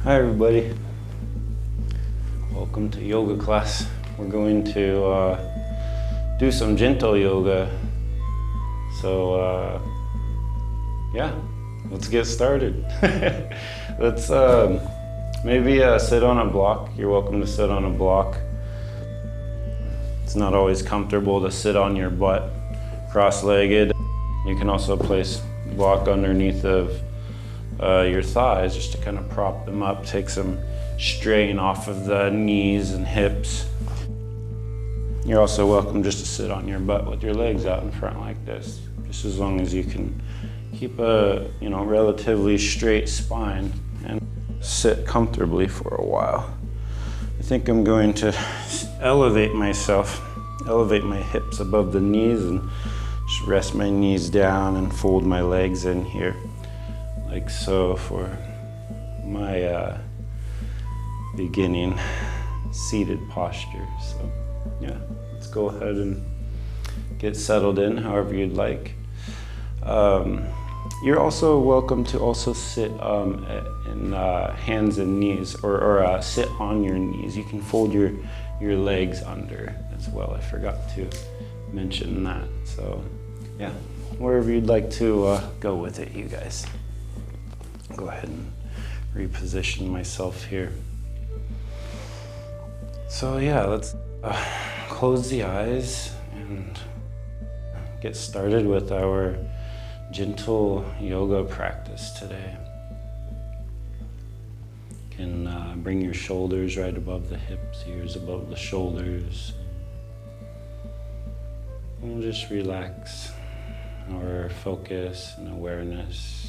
Hi everybody, welcome to yoga class. We're going to do some gentle yoga. So yeah, let's get started. Let's maybe sit on a block. You're welcome to sit on a block. It's not always comfortable to sit on your butt cross-legged. You can also place a block underneath of your thighs just to kind of prop them up, take some strain off of the knees and hips. You're also welcome just to sit on your butt with your legs out in front like this, just as long as you can keep a relatively straight spine and sit comfortably for a while. I think I'm going to elevate myself, elevate my hips above the knees and just rest my knees down and fold my legs in here, like so, for my beginning seated posture. So yeah, let's go ahead and get settled in however you'd like. You're also welcome to also sit in hands and knees, or sit on your knees. You can fold your legs under as well. I forgot to mention that. So yeah, wherever you'd like to go with it, you guys. Go ahead and reposition myself here. So yeah, let's close the eyes and get started with our gentle yoga practice today. You can bring your shoulders right above the hips, ears above the shoulders. And we'll just relax our focus and awareness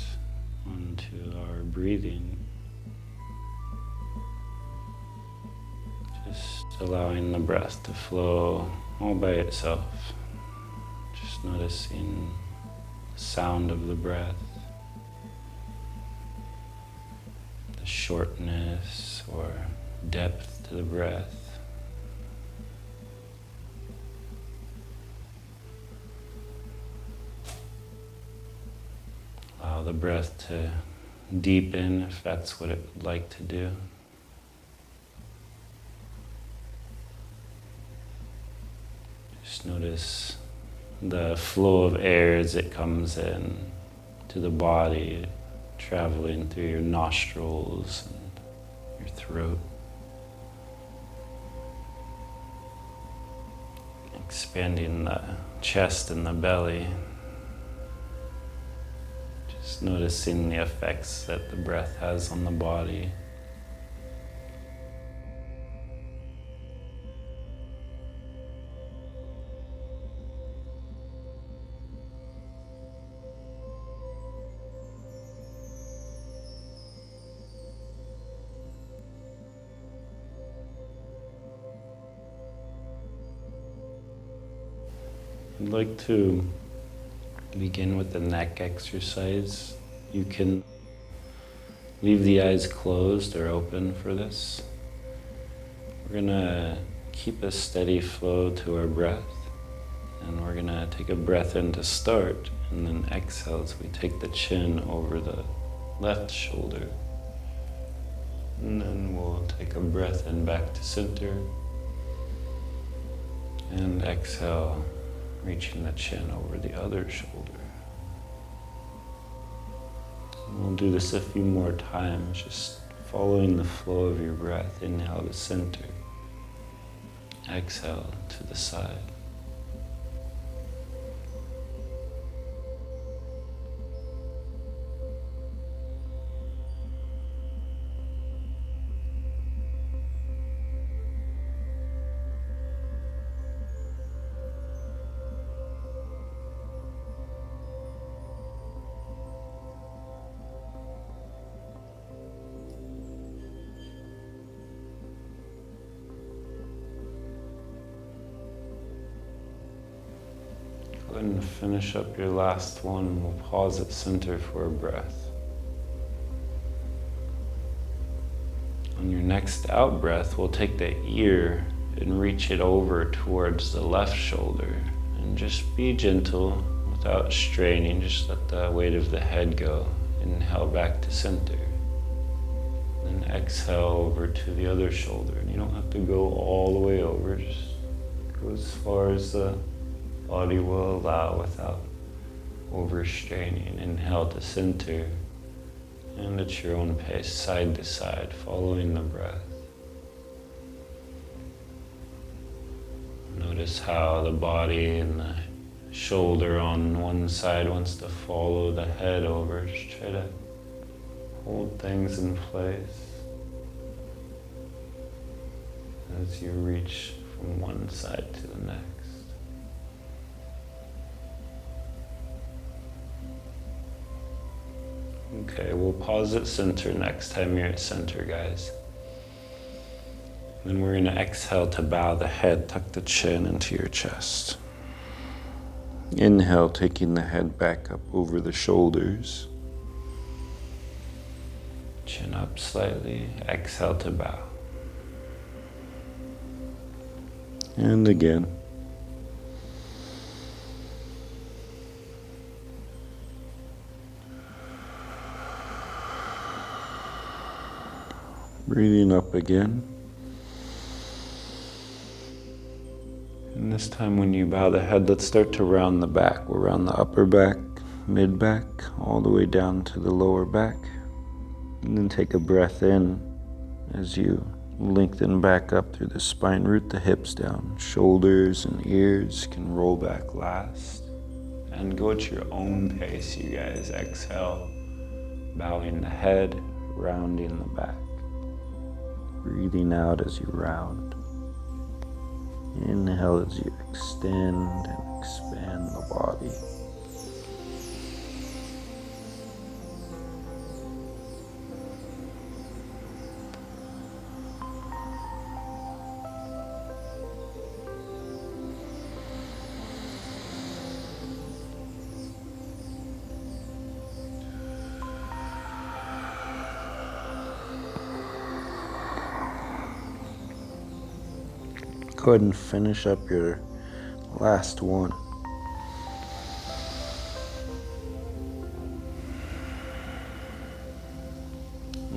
onto our breathing. Just allowing the breath to flow all by itself. Just noticing the sound of the breath, the shortness or depth to the breath. Allow the breath to deepen if that's what it would like to do. Just notice the flow of air as it comes in to the body, traveling through your nostrils and your throat. Expanding the chest and the belly. Just noticing the effects that the breath has on the body. I'd like to begin with the neck exercise. You can leave the eyes closed or open for this. We're gonna keep a steady flow to our breath, and we're gonna take a breath in to start, and then exhale as we take the chin over the left shoulder. And then we'll take a breath in back to center, and exhale, reaching the chin over the other shoulder. And we'll do this a few more times, just following the flow of your breath. Inhale to center, exhale to the side. Go ahead and finish up your last one. We'll pause at center for a breath. On your next out breath, we'll take the ear and reach it over towards the left shoulder. And just be gentle without straining. Just let the weight of the head go. Inhale back to center. Then exhale over to the other shoulder. And you don't have to go all the way over, just go as far as the body will allow without overstraining. Inhale to center, and at your own pace, side to side, following the breath. Notice how the body and the shoulder on one side wants to follow the head over. Just try to hold things in place as you reach from one side to the next. Okay, we'll pause at center next time you're at center, guys. Then we're going to exhale to bow the head, tuck the chin into your chest. Inhale, taking the head back up over the shoulders. Chin up slightly. Exhale to bow. And again. Breathing up again. And this time when you bow the head, let's start to round the back. We'll round the upper back, mid back, all the way down to the lower back. And then take a breath in as you lengthen back up through the spine, root the hips down. Shoulders and ears can roll back last. And go at your own pace, you guys. Exhale, bowing the head, rounding the back. Breathing out as you round. Inhale as you extend and expand the body. Go ahead and finish up your last one.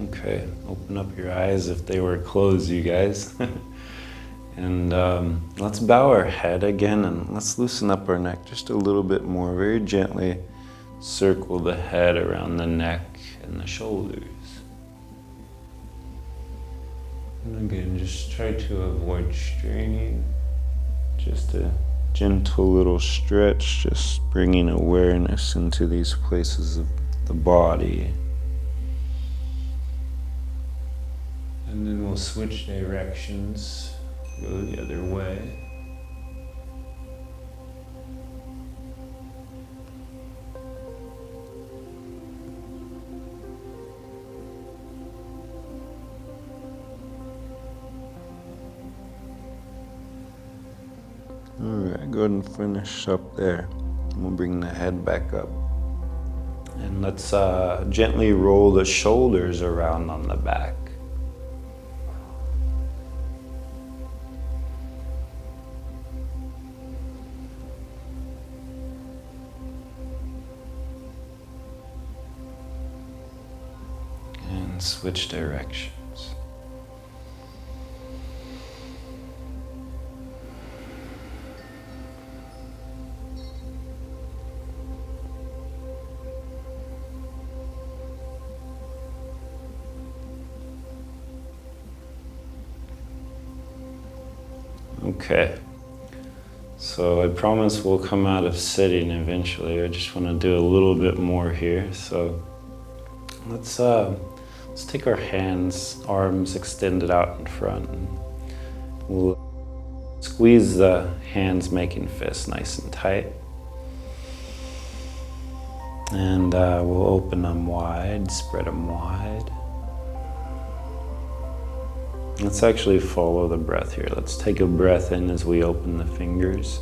Okay, open up your eyes if they were closed, you guys. And let's bow our head again and let's loosen up our neck just a little bit more. Very gently circle the head around the neck and the shoulders. And again, just try to avoid straining. Just a gentle little stretch, just bringing awareness into these places of the body. And then we'll switch directions, go the other way. Alright, go ahead and finish up there. We'll bring the head back up. And let's gently roll the shoulders around on the back. And switch directions. Okay, so I promise we'll come out of sitting eventually. I just want to do a little bit more here. So let's take our hands, arms extended out in front, and we'll squeeze the hands, making fists nice and tight. And we'll open them wide, spread them wide. Let's actually follow the breath here. Let's take a breath in as we open the fingers.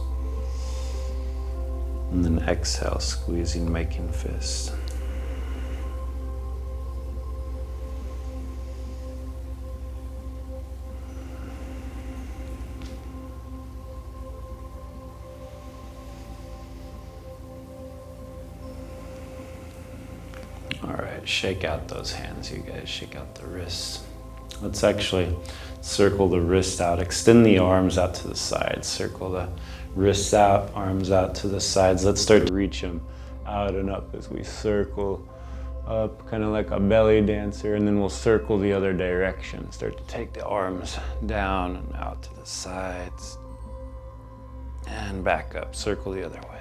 And then exhale, squeezing, making fists. All right, shake out those hands, you guys. Shake out the wrists. Let's actually circle the wrists out, extend the arms out to the sides, circle the wrists out, arms out to the sides. Let's start to reach them out and up as we circle up, kind of like a belly dancer, and then we'll circle the other direction. Start to take the arms down and out to the sides and back up, circle the other way.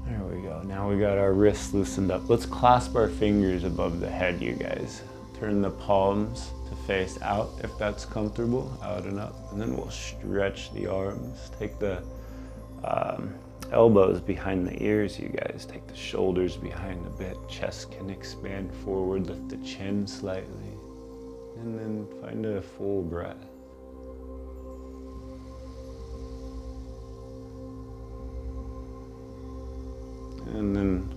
There we go. Now we got our wrists loosened up. Let's clasp our fingers above the head, you guys. Turn the palms to face out if that's comfortable, out and up. And then we'll stretch the arms. Take the elbows behind the ears, you guys. Take the shoulders behind a bit. Chest can expand forward. Lift the chin slightly. And then find a full breath. And then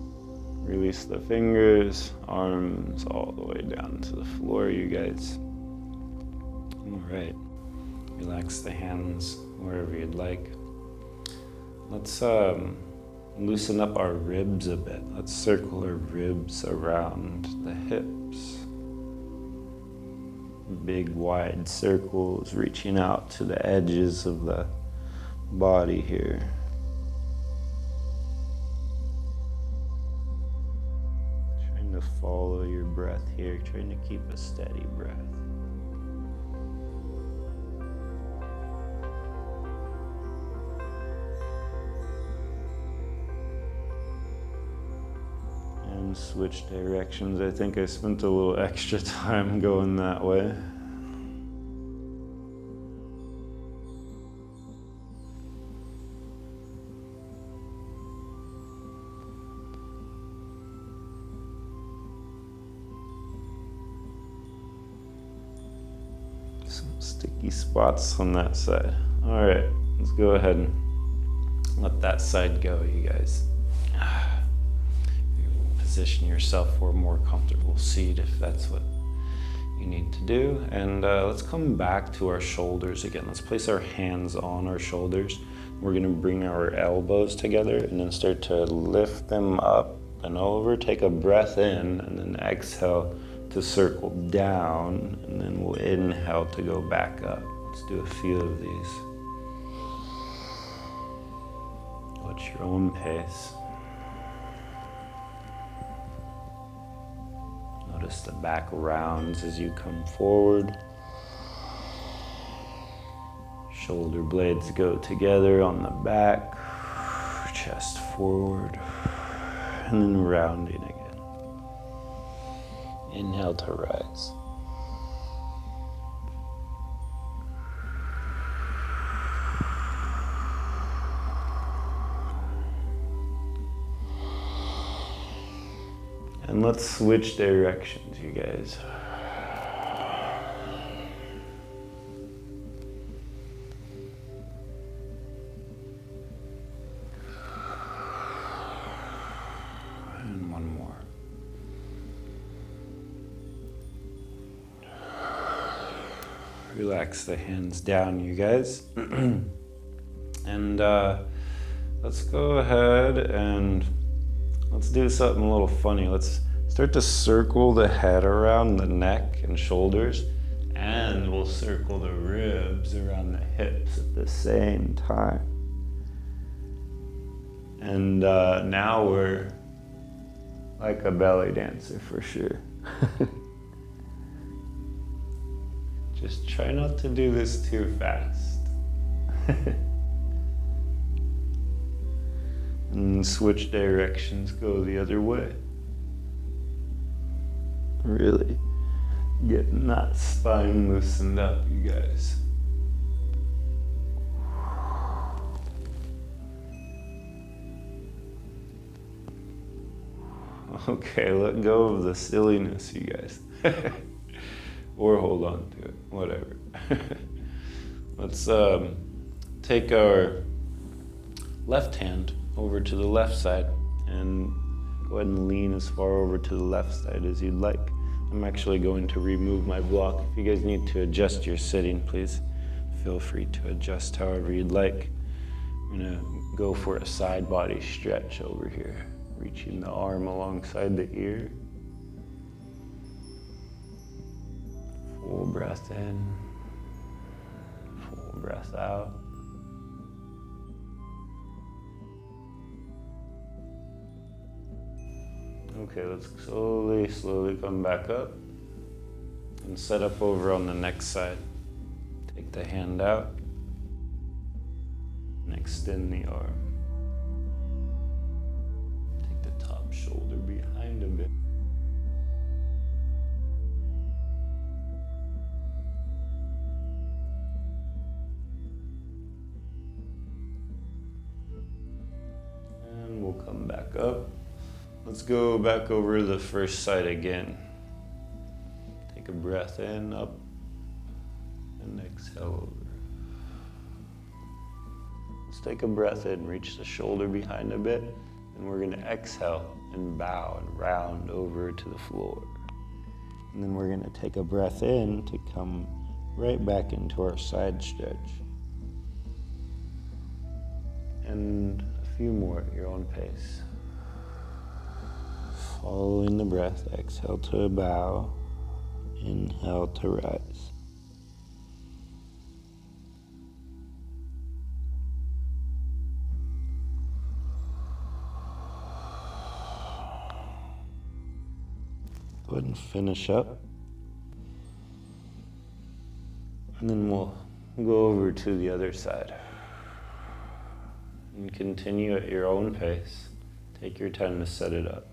release the fingers, arms all the way down to the floor, you guys. All right. Relax the hands wherever you'd like. Let's loosen up our ribs a bit. Let's circle our ribs around the hips. Big wide circles reaching out to the edges of the body here. Trying to follow your breath here, trying to keep a steady breath. And switch directions. I think I spent a little extra time going that way. Some sticky spots on that side. All right, let's go ahead and let that side go, you guys. Position yourself for a more comfortable seat if that's what you need to do. And let's come back to our shoulders again. Let's place our hands on our shoulders. We're gonna bring our elbows together and then start to lift them up and over. Take a breath in and then exhale to circle down, and then we'll inhale to go back up. Let's do a few of these. Watch your own pace. Notice the back rounds as you come forward. Shoulder blades go together on the back, chest forward, and then rounding again. Inhale to rise. And let's switch directions, you guys. And one more. Relax the hands down, you guys. And let's go ahead and let's do something a little funny. Let's start to circle the head around the neck and shoulders, and we'll circle the ribs around the hips at the same time. And now we're like a belly dancer for sure. Just try not to do this too fast. And switch directions, go the other way. Really getting that spine loosened up, you guys. Okay, let go of the silliness, you guys. Or hold on to it, whatever. Let's take our left hand over to the left side and go ahead and lean as far over to the left side as you'd like. I'm actually going to remove my block. If you guys need to adjust your sitting, please feel free to adjust however you'd like. I'm gonna go for a side body stretch over here, reaching the arm alongside the ear. breath in, full breath out. Okay, let's slowly come back up and set up over on the next side. Take the hand out and extend the arm. Take the top shoulder behind a bit. And we'll come back up. Let's go back over the first side again. Take a breath in, up, and exhale over. Let's take a breath in, reach the shoulder behind a bit, and we're gonna exhale and bow and round over to the floor. And then we're gonna take a breath in to come right back into our side stretch. And a few more at your own pace. Following the breath, exhale to bow, inhale to rise. Go ahead and finish up. And then we'll go over to the other side. And continue at your own pace. Take your time to set it up.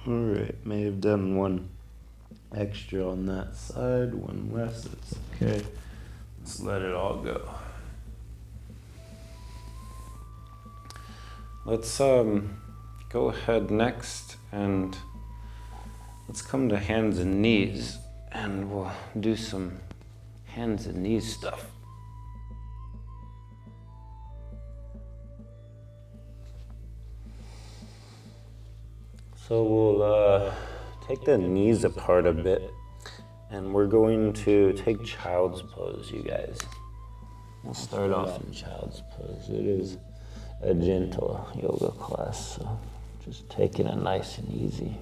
Alright, may have done one extra on that side, one less, that's okay. Let's let it all go. Let's go ahead next and let's come to hands and knees, and we'll do some hands and knees stuff. So we'll take the knees apart a bit, and we're going to take child's pose, you guys. We'll start off in child's pose. It is a gentle yoga class, so just taking it nice and easy.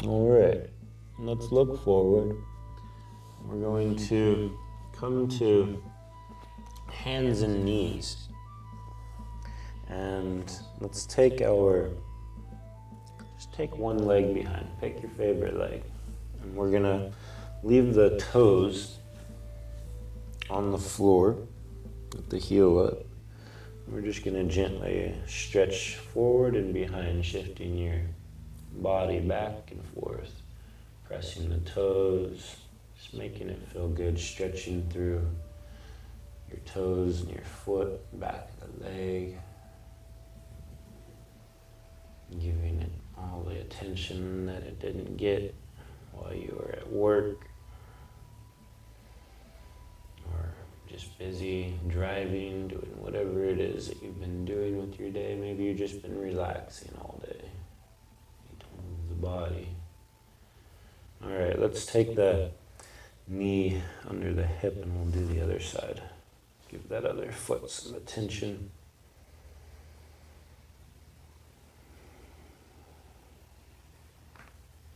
All right, let's look forward. We're going to come to hands and knees. And let's take just take one leg behind. Pick your favorite leg. And we're gonna leave the toes on the floor with the heel up. We're just gonna gently stretch forward and behind, shifting your body back and forth, pressing the toes, just making it feel good, stretching through your toes and your foot, back of the leg, giving it all the attention that it didn't get while you were at work or just busy driving, doing whatever it is that you've been doing with your day. Maybe you've just been relaxing all day. Body. All right, let's take the knee under the hip and we'll do the other side. Give that other foot some attention.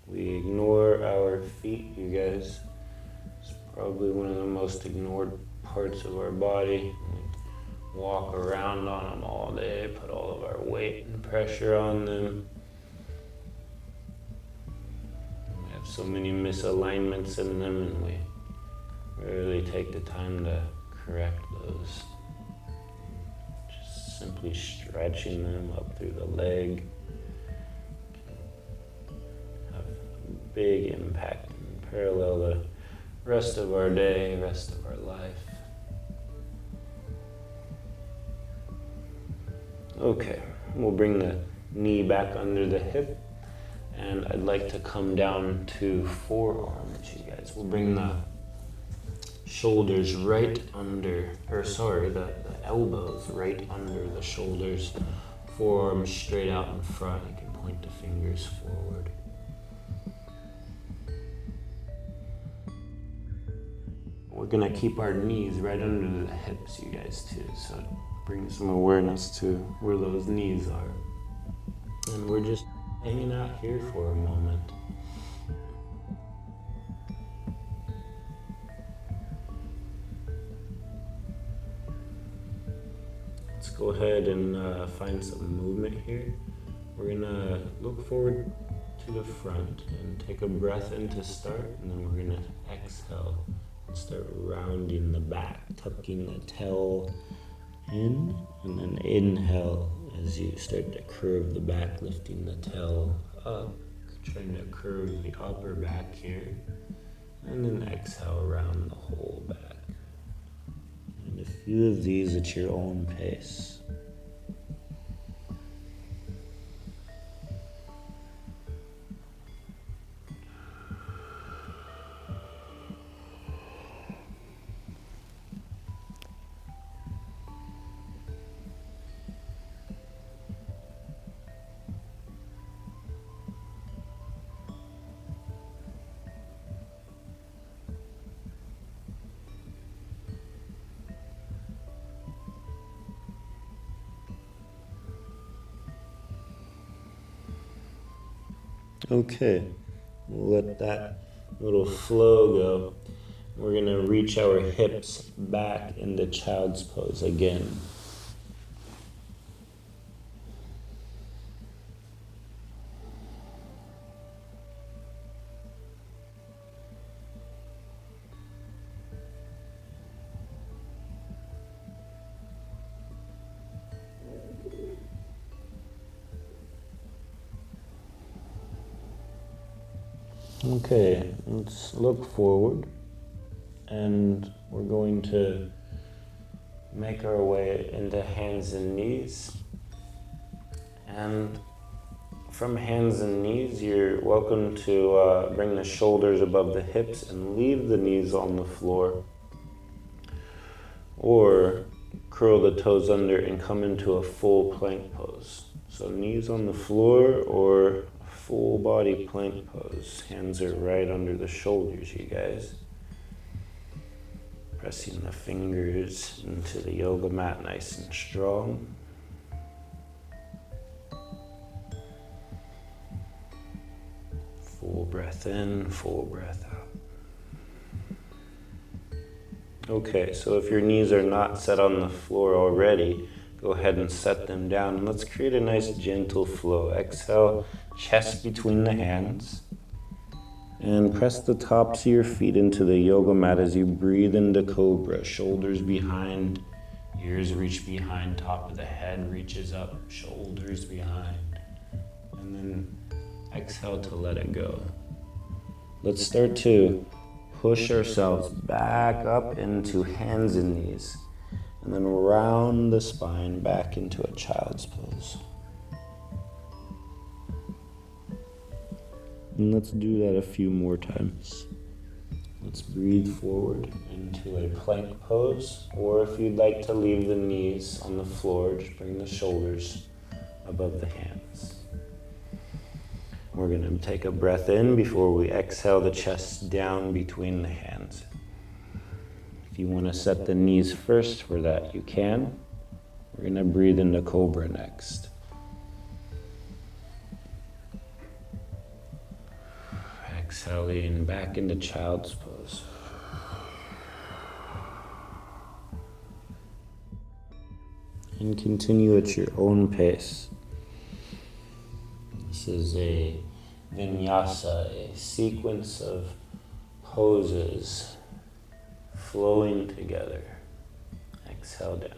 We ignore our feet, you guys. It's probably one of the most ignored parts of our body. We walk around on them all day, put all of our weight weight and pressure on them. We have so many misalignments in them, and we rarely take the time to correct those. Just simply stretching them up through the leg can have a big impact and parallel the rest of our day, rest of our life. Okay, we'll bring the knee back under the hip, and I'd like to come down to forearms, you guys. We'll bring the shoulders right under, the elbows right under the shoulders, forearms straight out in front. You can point the fingers forward. We're gonna keep our knees right under the hips, you guys, too, so bring some awareness to where those knees are. And we're just hanging out here for a moment. Let's go ahead and find some movement here. We're gonna look forward to the front and take a breath in to start, and then we're gonna exhale and start rounding the back, tucking the tail in, and then inhale as you start to curve the back, lifting the tail up, trying to curve the upper back here, and then exhale around the whole back. And a few of these at your own pace. Okay, we'll let that little flow go. We're gonna reach our hips back into child's pose again. Okay, let's look forward, and we're going to make our way into hands and knees. And from hands and knees, you're welcome to bring the shoulders above the hips and leave the knees on the floor. Or curl the toes under and come into a full plank pose. So knees on the floor or full body plank pose. Hands are right under the shoulders, you guys. Pressing the fingers into the yoga mat nice and strong. Full breath in, full breath out. Okay, so if your knees are not set on the floor already, go ahead and set them down. And let's create a nice gentle flow. Exhale, chest between the hands. And press the tops of your feet into the yoga mat as you breathe into cobra. Shoulders behind, ears reach behind, top of the head reaches up, shoulders behind. And then exhale to let it go. Let's start to push ourselves back up into hands and knees. And then round the spine back into a child's pose. And let's do that a few more times. Let's breathe forward into a plank pose, or if you'd like to leave the knees on the floor, just bring the shoulders above the hands. We're going to take a breath in before we exhale the chest down between the hands. If you want to set the knees first for that, you can. We're going to breathe into cobra next. Exhaling back into child's pose. And continue at your own pace. This is a vinyasa, a sequence of poses flowing together. Exhale down.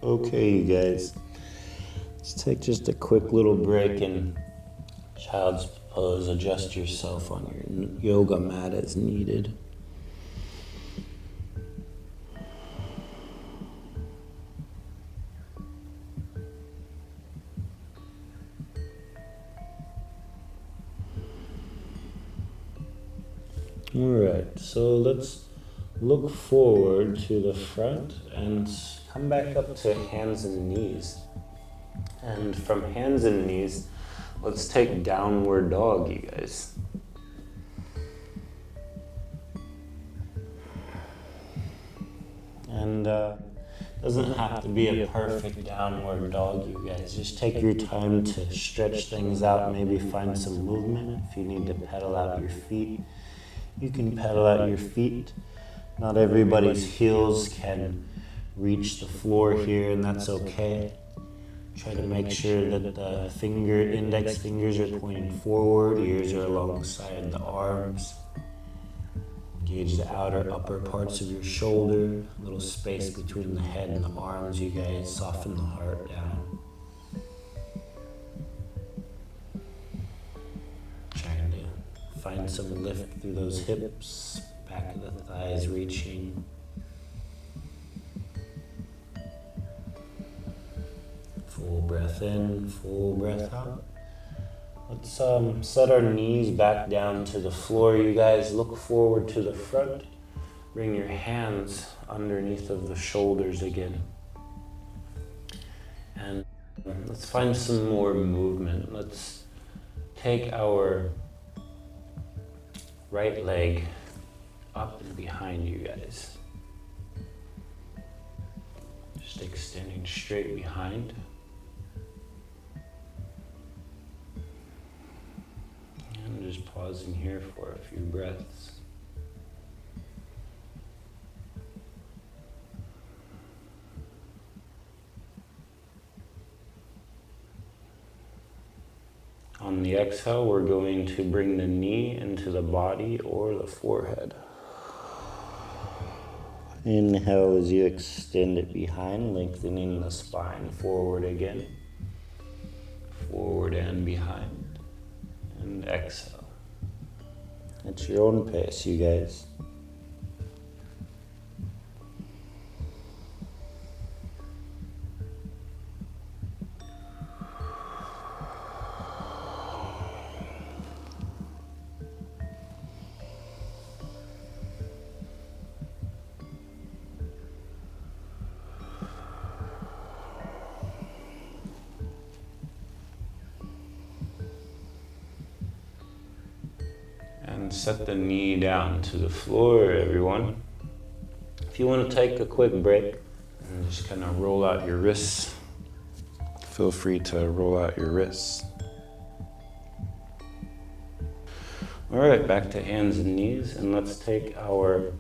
Okay, you guys, let's take just a quick little break in child's pose. Adjust yourself on your yoga mat as needed. All right, so let's look forward to the front and come back up to hands and knees. And from hands and knees, let's take downward dog, you guys. And doesn't have to be a perfect downward dog, you guys. Just take your time to stretch things out, maybe find some movement. If you need to pedal out your feet, you can pedal out your feet. Not everybody's heels can reach the floor here, and that's okay. Try to make sure that the index fingers are pointing forward, ears are alongside the arms. Engage the outer upper parts of your shoulder, a little space between the head and the arms, you guys. Soften the heart down. Trying to find some lift through those hips, back of the thighs reaching. Full breath in, full breath out. Let's set our knees back down to the floor, you guys. Look forward to the front. Bring your hands underneath of the shoulders again. And let's find some more movement. Let's take our right leg up and behind you guys. Just extending straight behind. And just pausing here for a few breaths. On the exhale, we're going to bring the knee into the body or the forehead. Inhale as you extend it behind, lengthening the spine forward again. Forward and behind. And exhale. At your own pace, you guys. And set the knee down to the floor, everyone. If you want to take a quick break and just kind of roll out your wrists, feel free to roll out your wrists. All right, back to hands and knees, and let's take our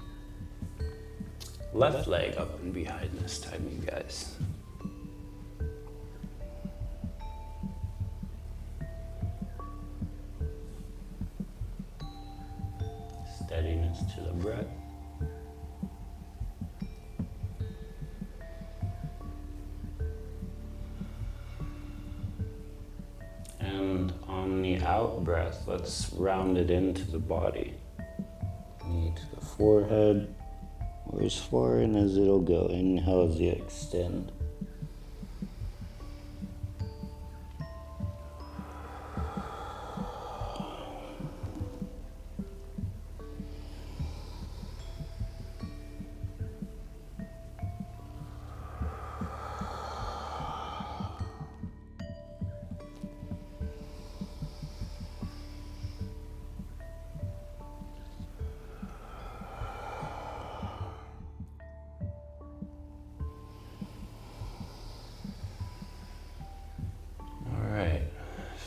left leg up and behind this time, you guys. Steadiness to the breath. And on the out breath, let's round it into the body. Knee to the forehead, or as far in as it'll go. Inhale as you extend.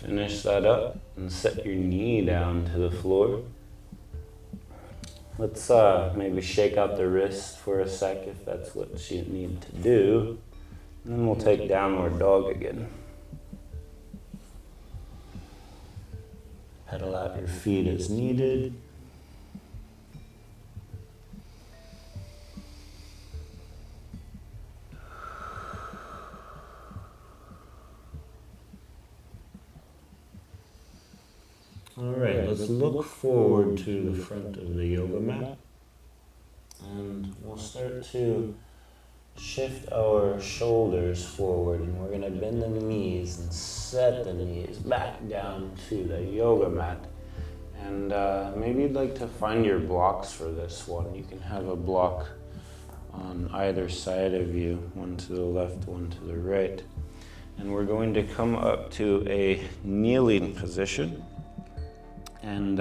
finish that up and set your knee down to the floor. Let's maybe shake out the wrist for a sec if that's what you need to do. And then we'll take downward dog again. Pedal out your feet as needed. Alright, let's look forward to the front of the yoga mat. And we'll start to shift our shoulders forward, and we're going to bend the knees and set the knees back down to the yoga mat. And maybe you'd like to find your blocks for this one. You can have a block on either side of you, one to the left, one to the right. And we're going to come up to a kneeling position. And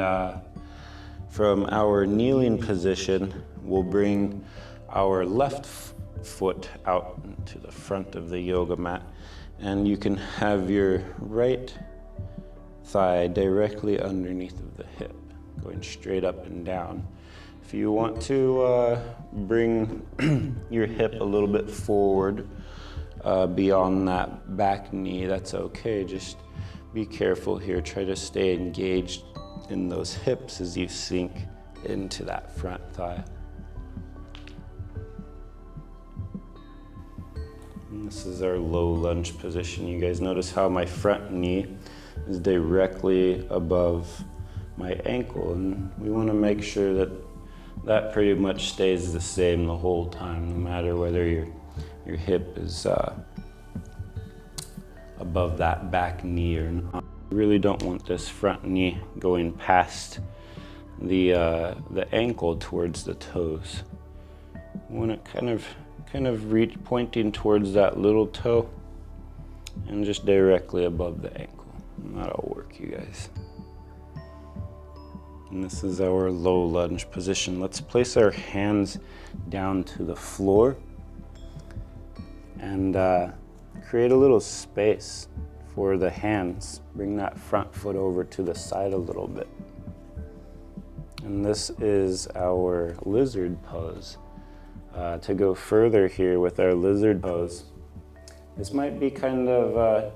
from our kneeling position, we'll bring our left foot out to the front of the yoga mat. And you can have your right thigh directly underneath of the hip, going straight up and down. If you want to bring your hip a little bit forward beyond that back knee, that's okay. Just be careful here. Try to stay engaged in those hips as you sink into that front thigh. And this is our low lunge position. You guys notice how my front knee is directly above my ankle, and we want to make sure that that pretty much stays the same the whole time, no matter whether your hip is above that back knee or not. You really don't want this front knee going past the ankle towards the toes. You want it kind of pointing towards that little toe and just directly above the ankle. And that'll work, you guys. And this is our low lunge position. Let's place our hands down to the floor and create a little space for the hands. Bring that front foot over to the side a little bit. And this is our lizard pose. To go further here with our lizard pose, this might be kind of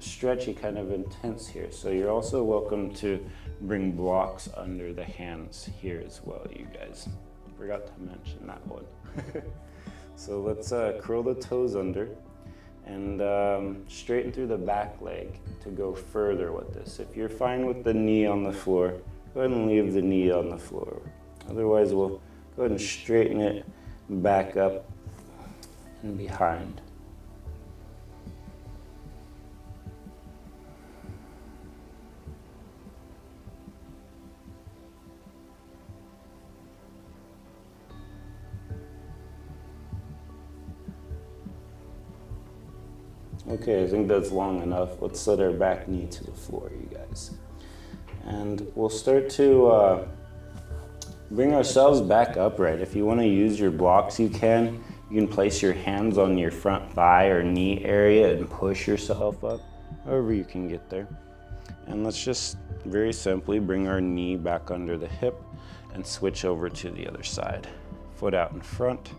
stretchy, kind of intense here. So you're also welcome to bring blocks under the hands here as well, you guys. Forgot to mention that one. So let's curl the toes under and straighten through the back leg to go further with this. If you're fine with the knee on the floor, go ahead and leave the knee on the floor. Otherwise, we'll go ahead and straighten it back up and behind. Okay, I think that's long enough. Let's set our back knee to the floor, you guys. And we'll start to bring ourselves back upright. If you want to use your blocks, you can. You can place your hands on your front thigh or knee area and push yourself up, however you can get there. And let's just very simply bring our knee back under the hip and switch over to the other side. Foot out in front.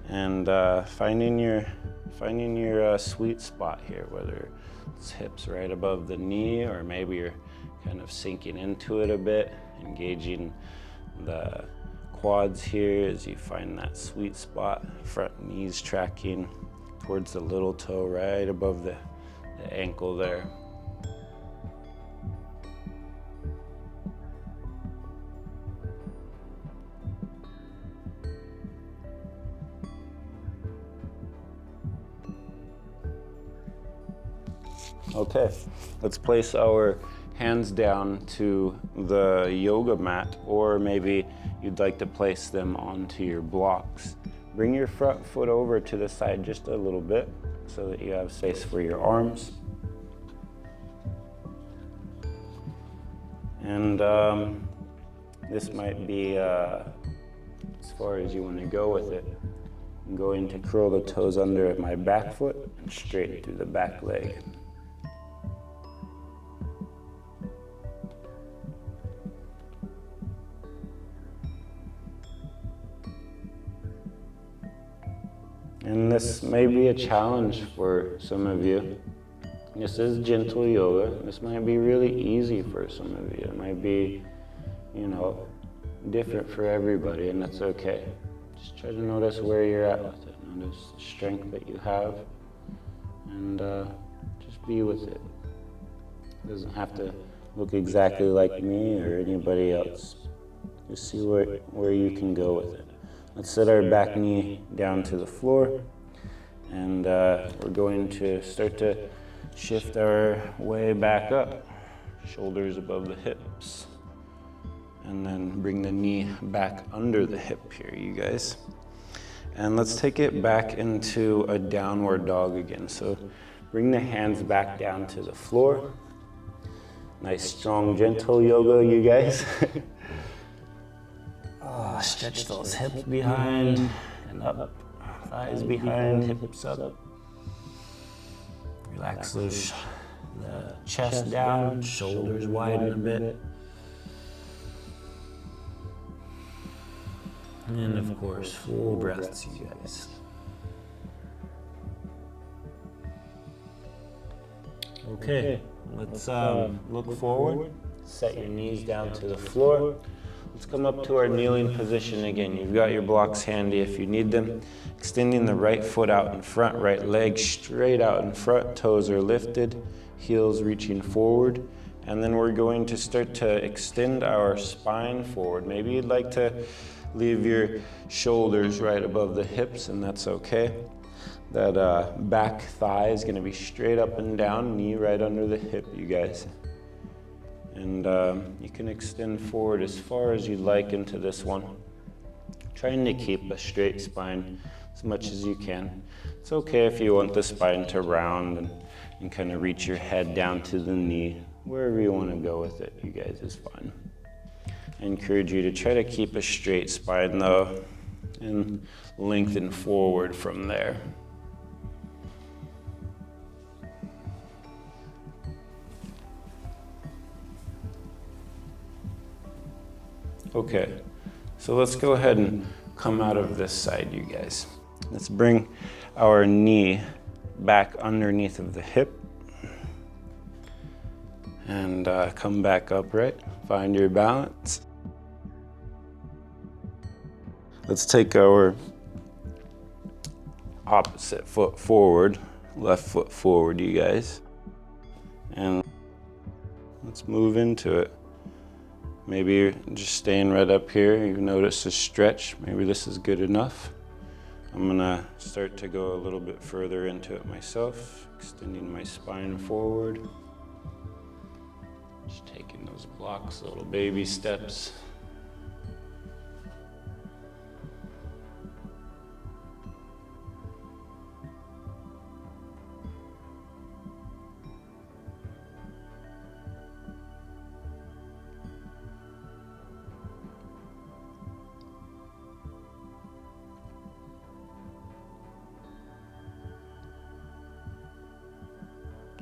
And finding your sweet spot here, whether it's hips right above the knee or maybe you're kind of sinking into it a bit, engaging the quads here as you find that sweet spot. Front knees tracking towards the little toe right above the ankle there. Okay, let's place our hands down to the yoga mat, or maybe you'd like to place them onto your blocks. Bring your front foot over to the side just a little bit so that you have space for your arms. And this might be as far as you want to go with it. I'm going to curl the toes under my back foot and straighten through the back leg. And this may be a challenge for some of you. This is gentle yoga. This might be really easy for some of you. It might be, different for everybody, and that's okay. Just try to notice where you're at with it. Notice the strength that you have, and just be with it. It doesn't have to look exactly like me or anybody else. Just see where you can go with it. Let's set our back knee down to the floor, and we're going to start to shift our way back up. Shoulders above the hips. And then bring the knee back under the hip here, you guys. And let's take it back into a downward dog again. So bring the hands back down to the floor. Nice, strong, gentle yoga, you guys. Stretch those hips behind and up. Thighs behind, hips up. Relax the chest down, shoulders widen a bit. And of course, full breaths, you guys. Okay, let's look forward. Set your knees down to the floor. Let's come up to our kneeling position again. You've got your blocks handy if you need them. Extending the right foot out in front, right leg straight out in front, toes are lifted, heels reaching forward. And then we're going to start to extend our spine forward. Maybe you'd like to leave your shoulders right above the hips, and that's okay. That back thigh is gonna be straight up and down, knee right under the hip, you guys. And you can extend forward as far as you'd like into this one. Trying to keep a straight spine as much as you can. It's okay if you want the spine to round and kind of reach your head down to the knee. Wherever you want to go with it, you guys, is fine. I encourage you to try to keep a straight spine though, and lengthen forward from there. Okay, so let's go ahead and come out of this side, you guys. Let's bring our knee back underneath of the hip. And come back upright, find your balance. Let's take our opposite foot forward, left foot forward, you guys. And let's move into it. Maybe you're just staying right up here. You notice a stretch. Maybe this is good enough. I'm gonna start to go a little bit further into it myself, extending my spine forward. Just taking those blocks, little baby steps.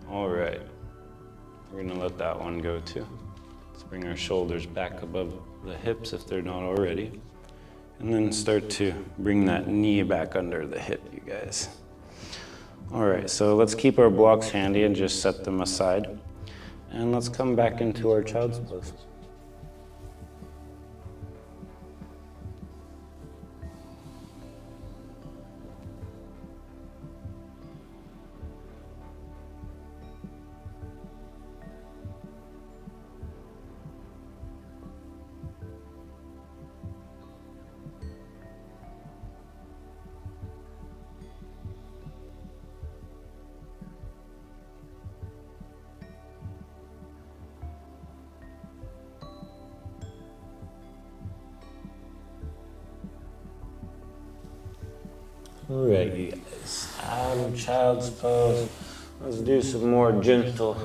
All right. We're gonna let that one go too. Let's bring our shoulders back above the hips if they're not already. And then start to bring that knee back under the hip, you guys. All right, so let's keep our blocks handy and just set them aside. And let's come back into our child's pose. All right, you guys, out of child's pose. Let's do some more gentle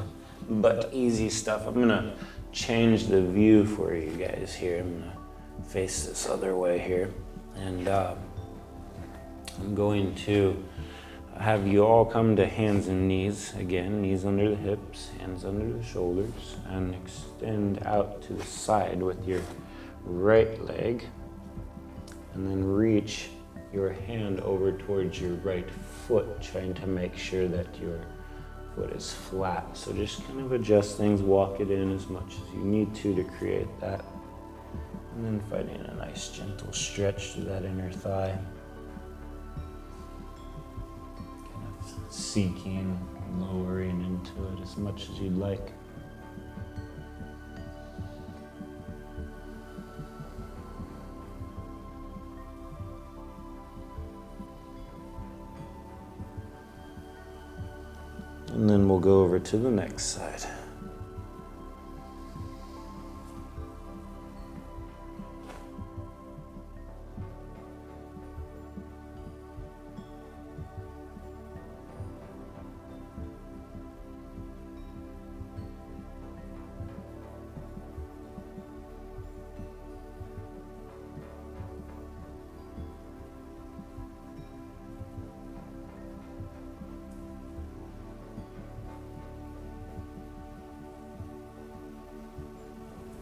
but easy stuff. I'm gonna change the view for you guys here. I'm gonna face this other way here. And I'm going to have you all come to hands and knees. Again, knees under the hips, hands under the shoulders, and extend out to the side with your right leg. And then reach your hand over towards your right foot, trying to make sure that your foot is flat. So just kind of adjust things, walk it in as much as you need to create that. And then finding a nice gentle stretch to that inner thigh. Kind of seeking, lowering into it as much as you'd like. And then we'll go over to the next side.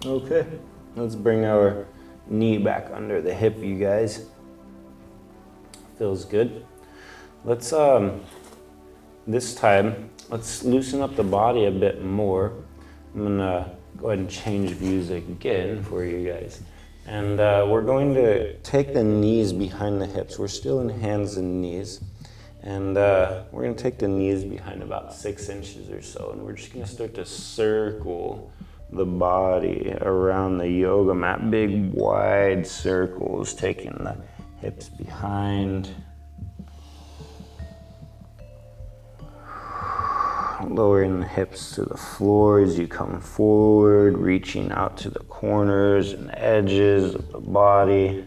Okay, let's bring our knee back under the hip, you guys. Feels good. Let's, this time, let's loosen up the body a bit more. I'm gonna go ahead and change views again for you guys. And we're going to take the knees behind the hips. We're still in hands and knees. And we're gonna take the knees behind about 6 inches or so. And we're just gonna start to circle the body around the yoga mat, big wide circles, taking the hips behind, lowering the hips to the floor as you come forward, reaching out to the corners and edges of the body.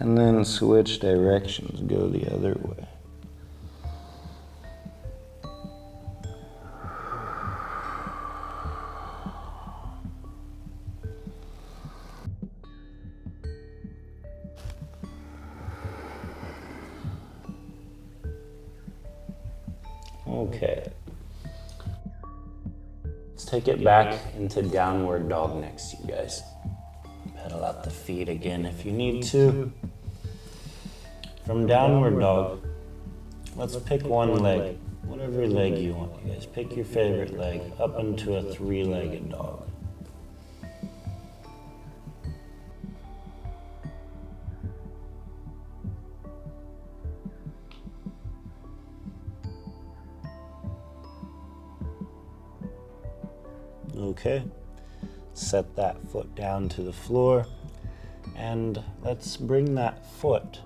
And then switch directions, go the other way. Okay. Let's take it back into downward dog next, you guys. Pedal out the feet again if you need to. From downward dog, let's pick one leg, whatever leg you want, you guys. Pick your favorite leg up into a 3-legged dog. Okay, set that foot down to the floor, and let's bring that foot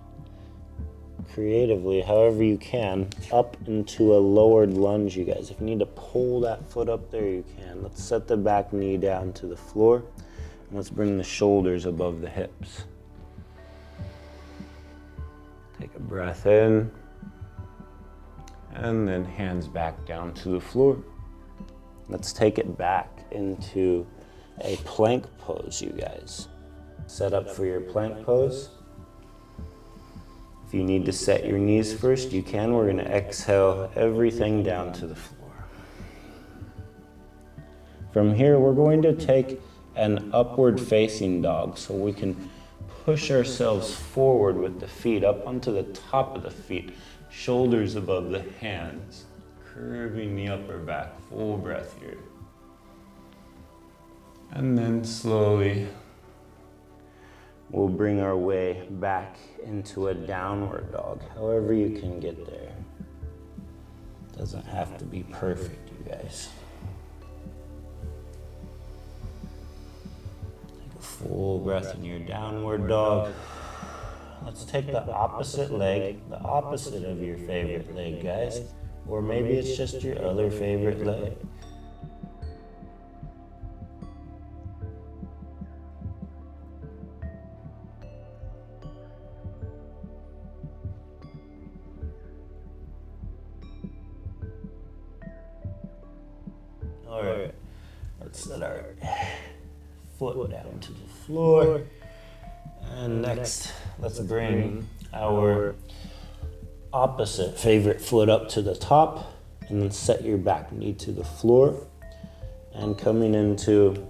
creatively, however you can, up into a lowered lunge, you guys. If you need to pull that foot up there, you can. Let's set the back knee down to the floor, and let's bring the shoulders above the hips. Take a breath in, and then hands back down to the floor. Let's take it back into a plank pose, you guys. Set up for your plank pose. If you need to set your knees first, you can. We're gonna exhale everything down to the floor. From here, we're going to take an upward facing dog so we can push ourselves forward with the feet up onto the top of the feet, shoulders above the hands, curving the upper back. Full breath here. And then slowly, we'll bring our way back into a downward dog, however you can get there. Doesn't have to be perfect, you guys. Take a full breath in your downward dog. Let's take the opposite leg, the opposite of your favorite leg, guys. Or maybe it's just your other favorite leg. All right, let's set our foot down to the floor. And next, let's bring our opposite favorite foot up to the top, and then set your back knee to the floor. And coming into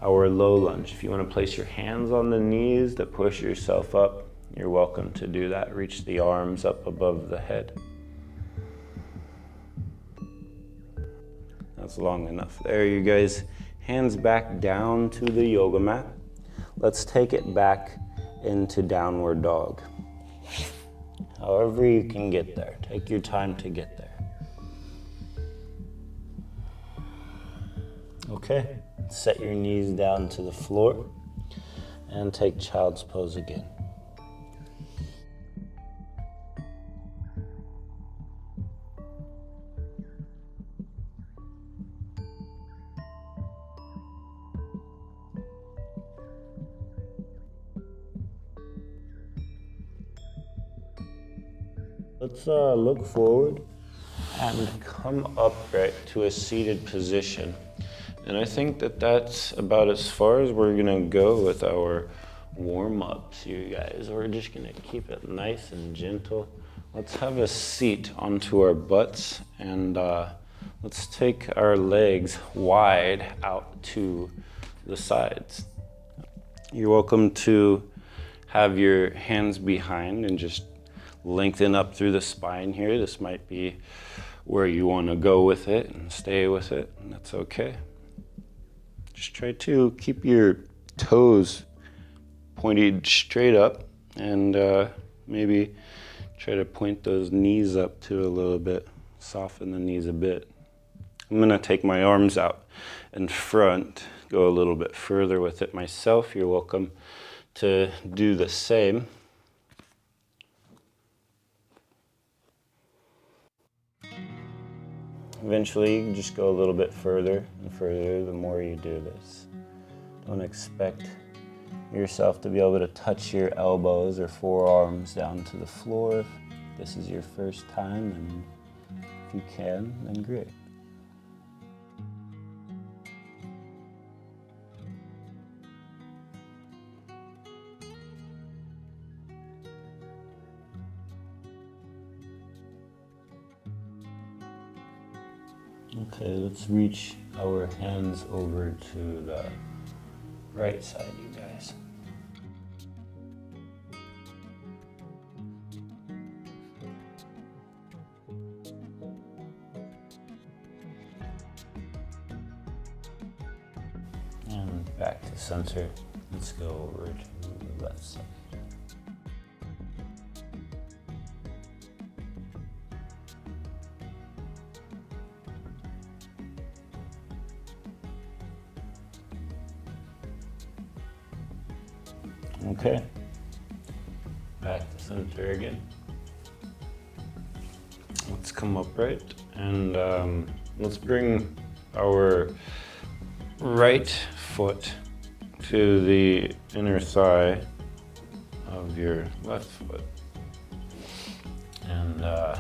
our low lunge. If you want to place your hands on the knees to push yourself up, you're welcome to do that. Reach the arms up above the head. That's long enough. There, you guys. Hands back down to the yoga mat. Let's take it back into downward dog. However you can get there. Take your time to get there. Okay, set your knees down to the floor and take child's pose again. Let's look forward and come upright to a seated position. And I think that that's about as far as we're gonna go with our warm-ups, you guys. We're just gonna keep it nice and gentle. Let's have a seat onto our butts and let's take our legs wide out to the sides. You're welcome to have your hands behind and just lengthen up through the spine here. This might be where you want to go with it and stay with it, and that's okay. Just try to keep your toes pointed straight up and maybe try to point those knees up too a little bit. Soften the knees a bit. I'm going to take my arms out in front, go a little bit further with it myself. You're welcome to do the same. Eventually, you can just go a little bit further and further the more you do this. Don't expect yourself to be able to touch your elbows or forearms down to the floor. If this is your first time, and if you can, then great. Okay, let's reach our hands over to the right side, you guys. And back to center. Let's go over to the left side. Okay, back to center again. Let's come upright and let's bring our right foot to the inner thigh of your left foot. And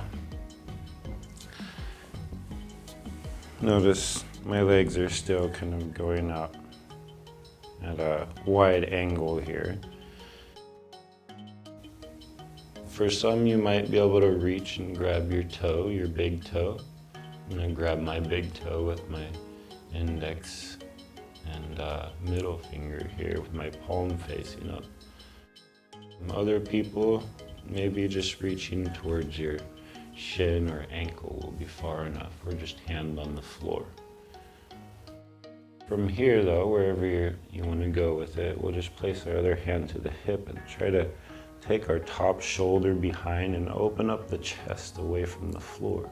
notice my legs are still kind of going out at a wide angle here. For some, you might be able to reach and grab your toe, your big toe. I'm gonna grab my big toe with my index and middle finger here with my palm facing up. Other people, maybe just reaching towards your shin or ankle will be far enough, or just hand on the floor. From here though, wherever you want to go with it, we'll just place our other hand to the hip and try to take our top shoulder behind and open up the chest away from the floor.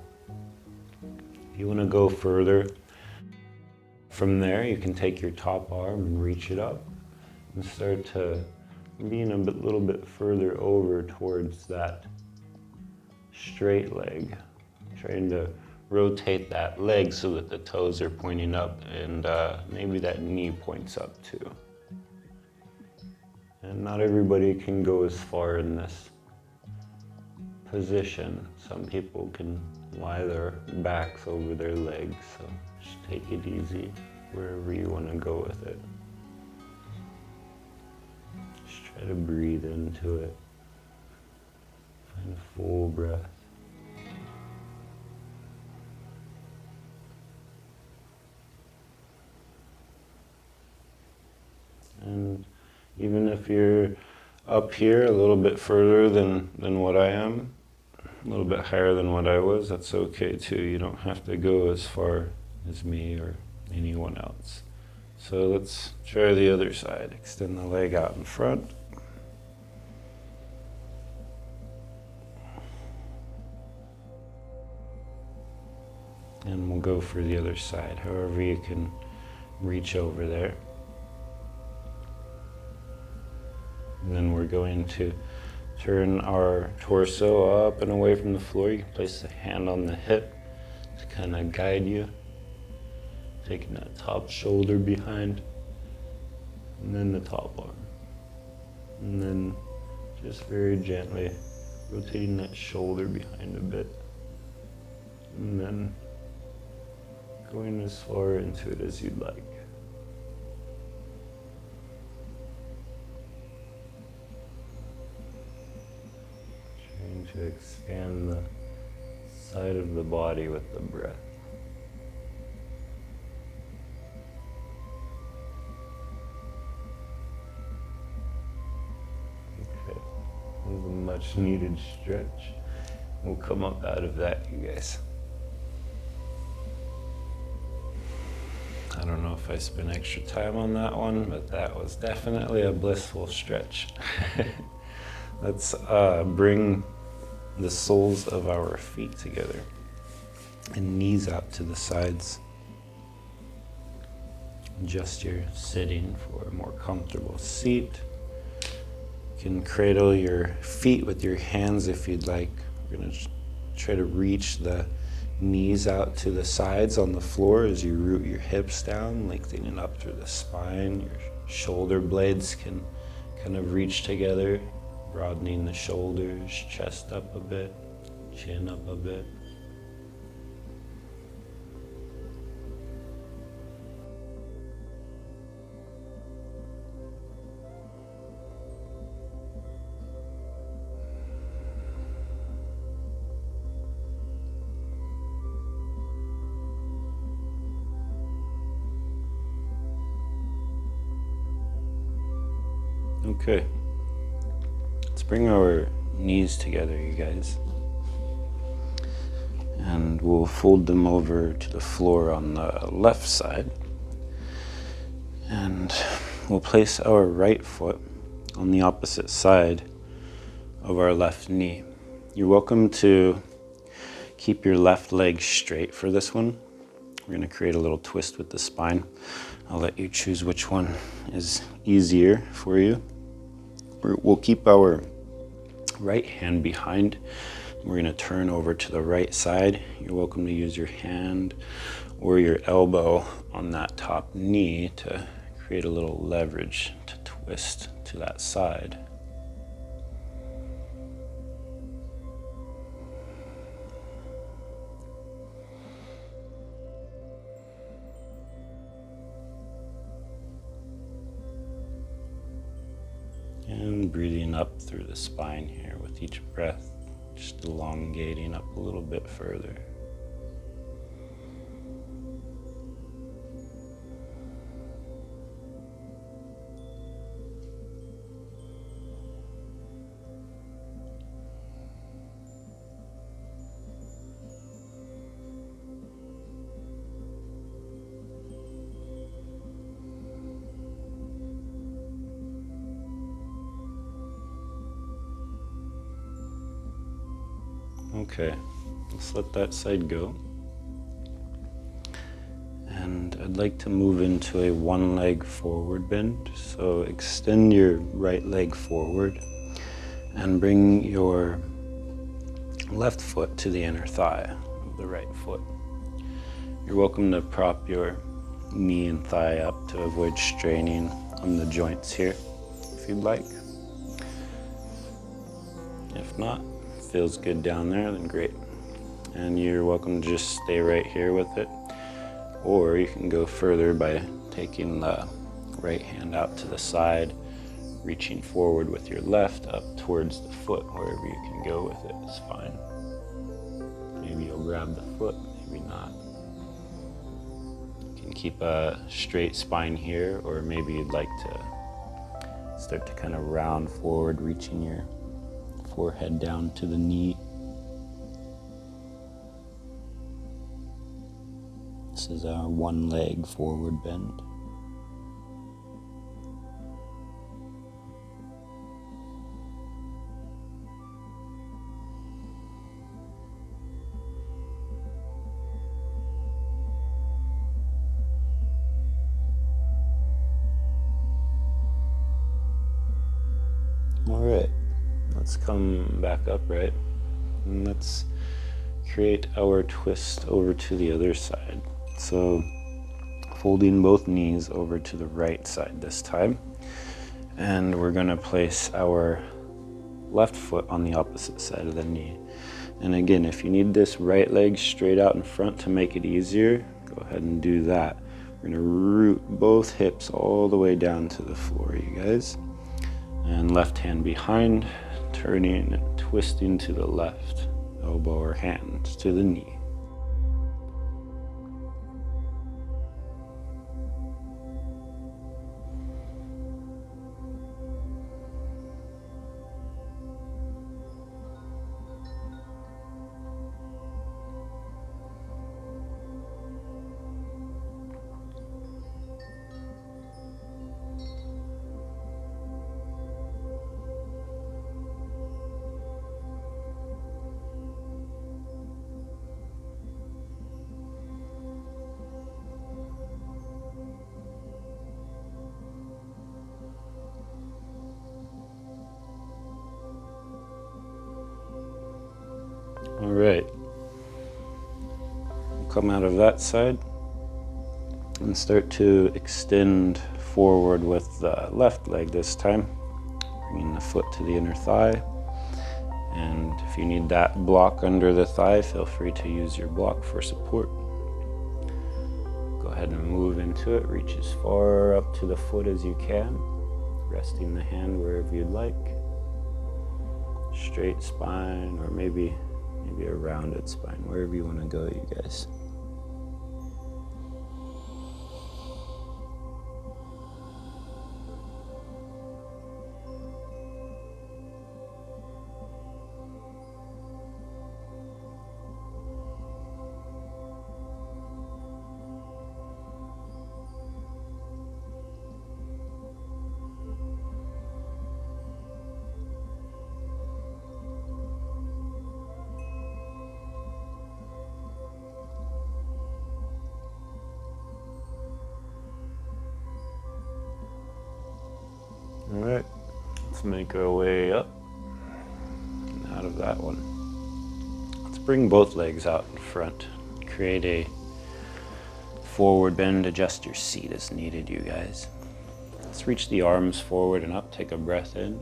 If you want to go further from there, you can take your top arm and reach it up and start to lean a little bit further over towards that straight leg, trying to rotate that leg so that the toes are pointing up and maybe that knee points up too. And not everybody can go as far in this position. Some people can lie their backs over their legs, so just take it easy wherever you want to go with it. Just try to breathe into it. Find a full breath. Even if you're up here a little bit further than what I am, a little bit higher than what I was, that's okay too. You don't have to go as far as me or anyone else. So let's try the other side. Extend the leg out in front. And we'll go for the other side, however you can reach over there. And then we're going to turn our torso up and away from the floor. You can place a hand on the hip to kind of guide you. Taking that top shoulder behind, and then the top arm. And then just very gently rotating that shoulder behind a bit. And then going as far into it as you'd like. Trying to expand the side of the body with the breath. Okay, that was a much needed stretch. We'll come up out of that, you guys. I don't know if I spent extra time on that one, but that was definitely a blissful stretch. Let's bring the soles of our feet together and knees out to the sides. Adjust your sitting for a more comfortable seat. You can cradle your feet with your hands if you'd like. We're going to try to reach the knees out to the sides on the floor as you root your hips down, lengthening up through the spine. Your shoulder blades can kind of reach together, broadening the shoulders, chest up a bit, chin up a bit. Okay, let's bring our knees together, you guys. And we'll fold them over to the floor on the left side. And we'll place our right foot on the opposite side of our left knee. You're welcome to keep your left leg straight for this one. We're going to create a little twist with the spine. I'll let you choose which one is easier for you. We'll keep our right hand behind. We're going to turn over to the right side. You're welcome to use your hand or your elbow on that top knee to create a little leverage to twist to that side. And breathing up through the spine here with each breath, just elongating up a little bit further. Okay, let's let that side go. And I'd like to move into a one leg forward bend. So extend your right leg forward and bring your left foot to the inner thigh of the right foot. You're welcome to prop your knee and thigh up to avoid straining on the joints here if you'd like. If not, feels good down there, then great. And you're welcome to just stay right here with it. Or you can go further by taking the right hand out to the side, reaching forward with your left up towards the foot. Wherever you can go with it is fine. Maybe you'll grab the foot, maybe not. You can keep a straight spine here, or maybe you'd like to start to kind of round forward, reaching your forehead down to the knee. This is our one leg forward bend. Alright, let's come back upright and let's create our twist over to the other side. So folding both knees over to the right side this time, and we're going to place our left foot on the opposite side of the knee. And again, if you need this right leg straight out in front to make it easier, go ahead and do that. We're going to root both hips all the way down to the floor, you guys. And left hand behind, turning and twisting to the left, elbow or hand to the knee. All right, come out of that side and start to extend forward with the left leg this time, bringing the foot to the inner thigh. And if you need that block under the thigh, feel free to use your block for support. Go ahead and move into it, reach as far up to the foot as you can, resting the hand wherever you'd like. Straight spine, or maybe a rounded spine, wherever you want to go, you guys. All right, let's make our way up and out of that one. Let's bring both legs out in front. Create a forward bend, adjust your seat as needed, you guys. Let's reach the arms forward and up, take a breath in.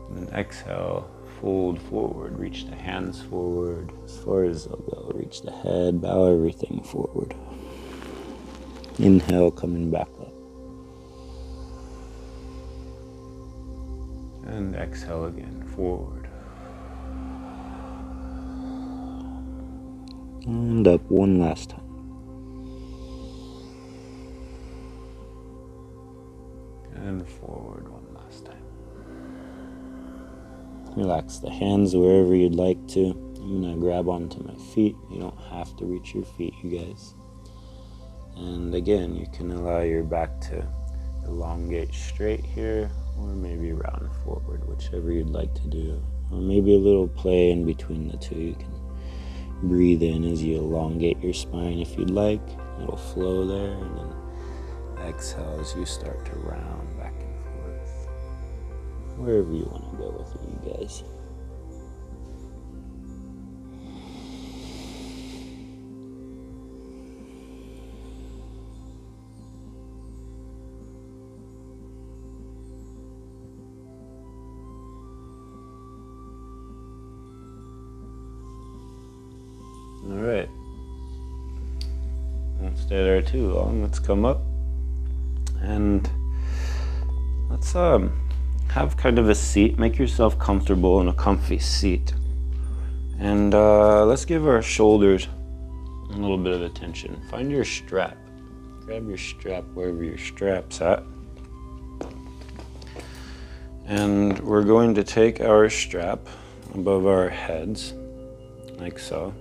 And then exhale, fold forward, reach the hands forward as far as they'll go. Reach the head, bow everything forward. Inhale, coming back up. And exhale again, forward. And up one last time. And forward one last time. Relax the hands wherever you'd like to. I'm gonna grab onto my feet. You don't have to reach your feet, you guys. And again, you can allow your back to elongate straight here, or maybe round forward, whichever you'd like to do. Or maybe a little play in between the two. You can breathe in as you elongate your spine if you'd like. A little flow there, and then exhale as you start to round back and forth. Wherever you want to go with it, you guys. All right, won't stay there too long. Let's come up and let's have kind of a seat. Make yourself comfortable in a comfy seat, and let's give our shoulders a little bit of attention. Find your strap. Grab your strap wherever your strap's at. And we're going to take our strap above our heads, like so.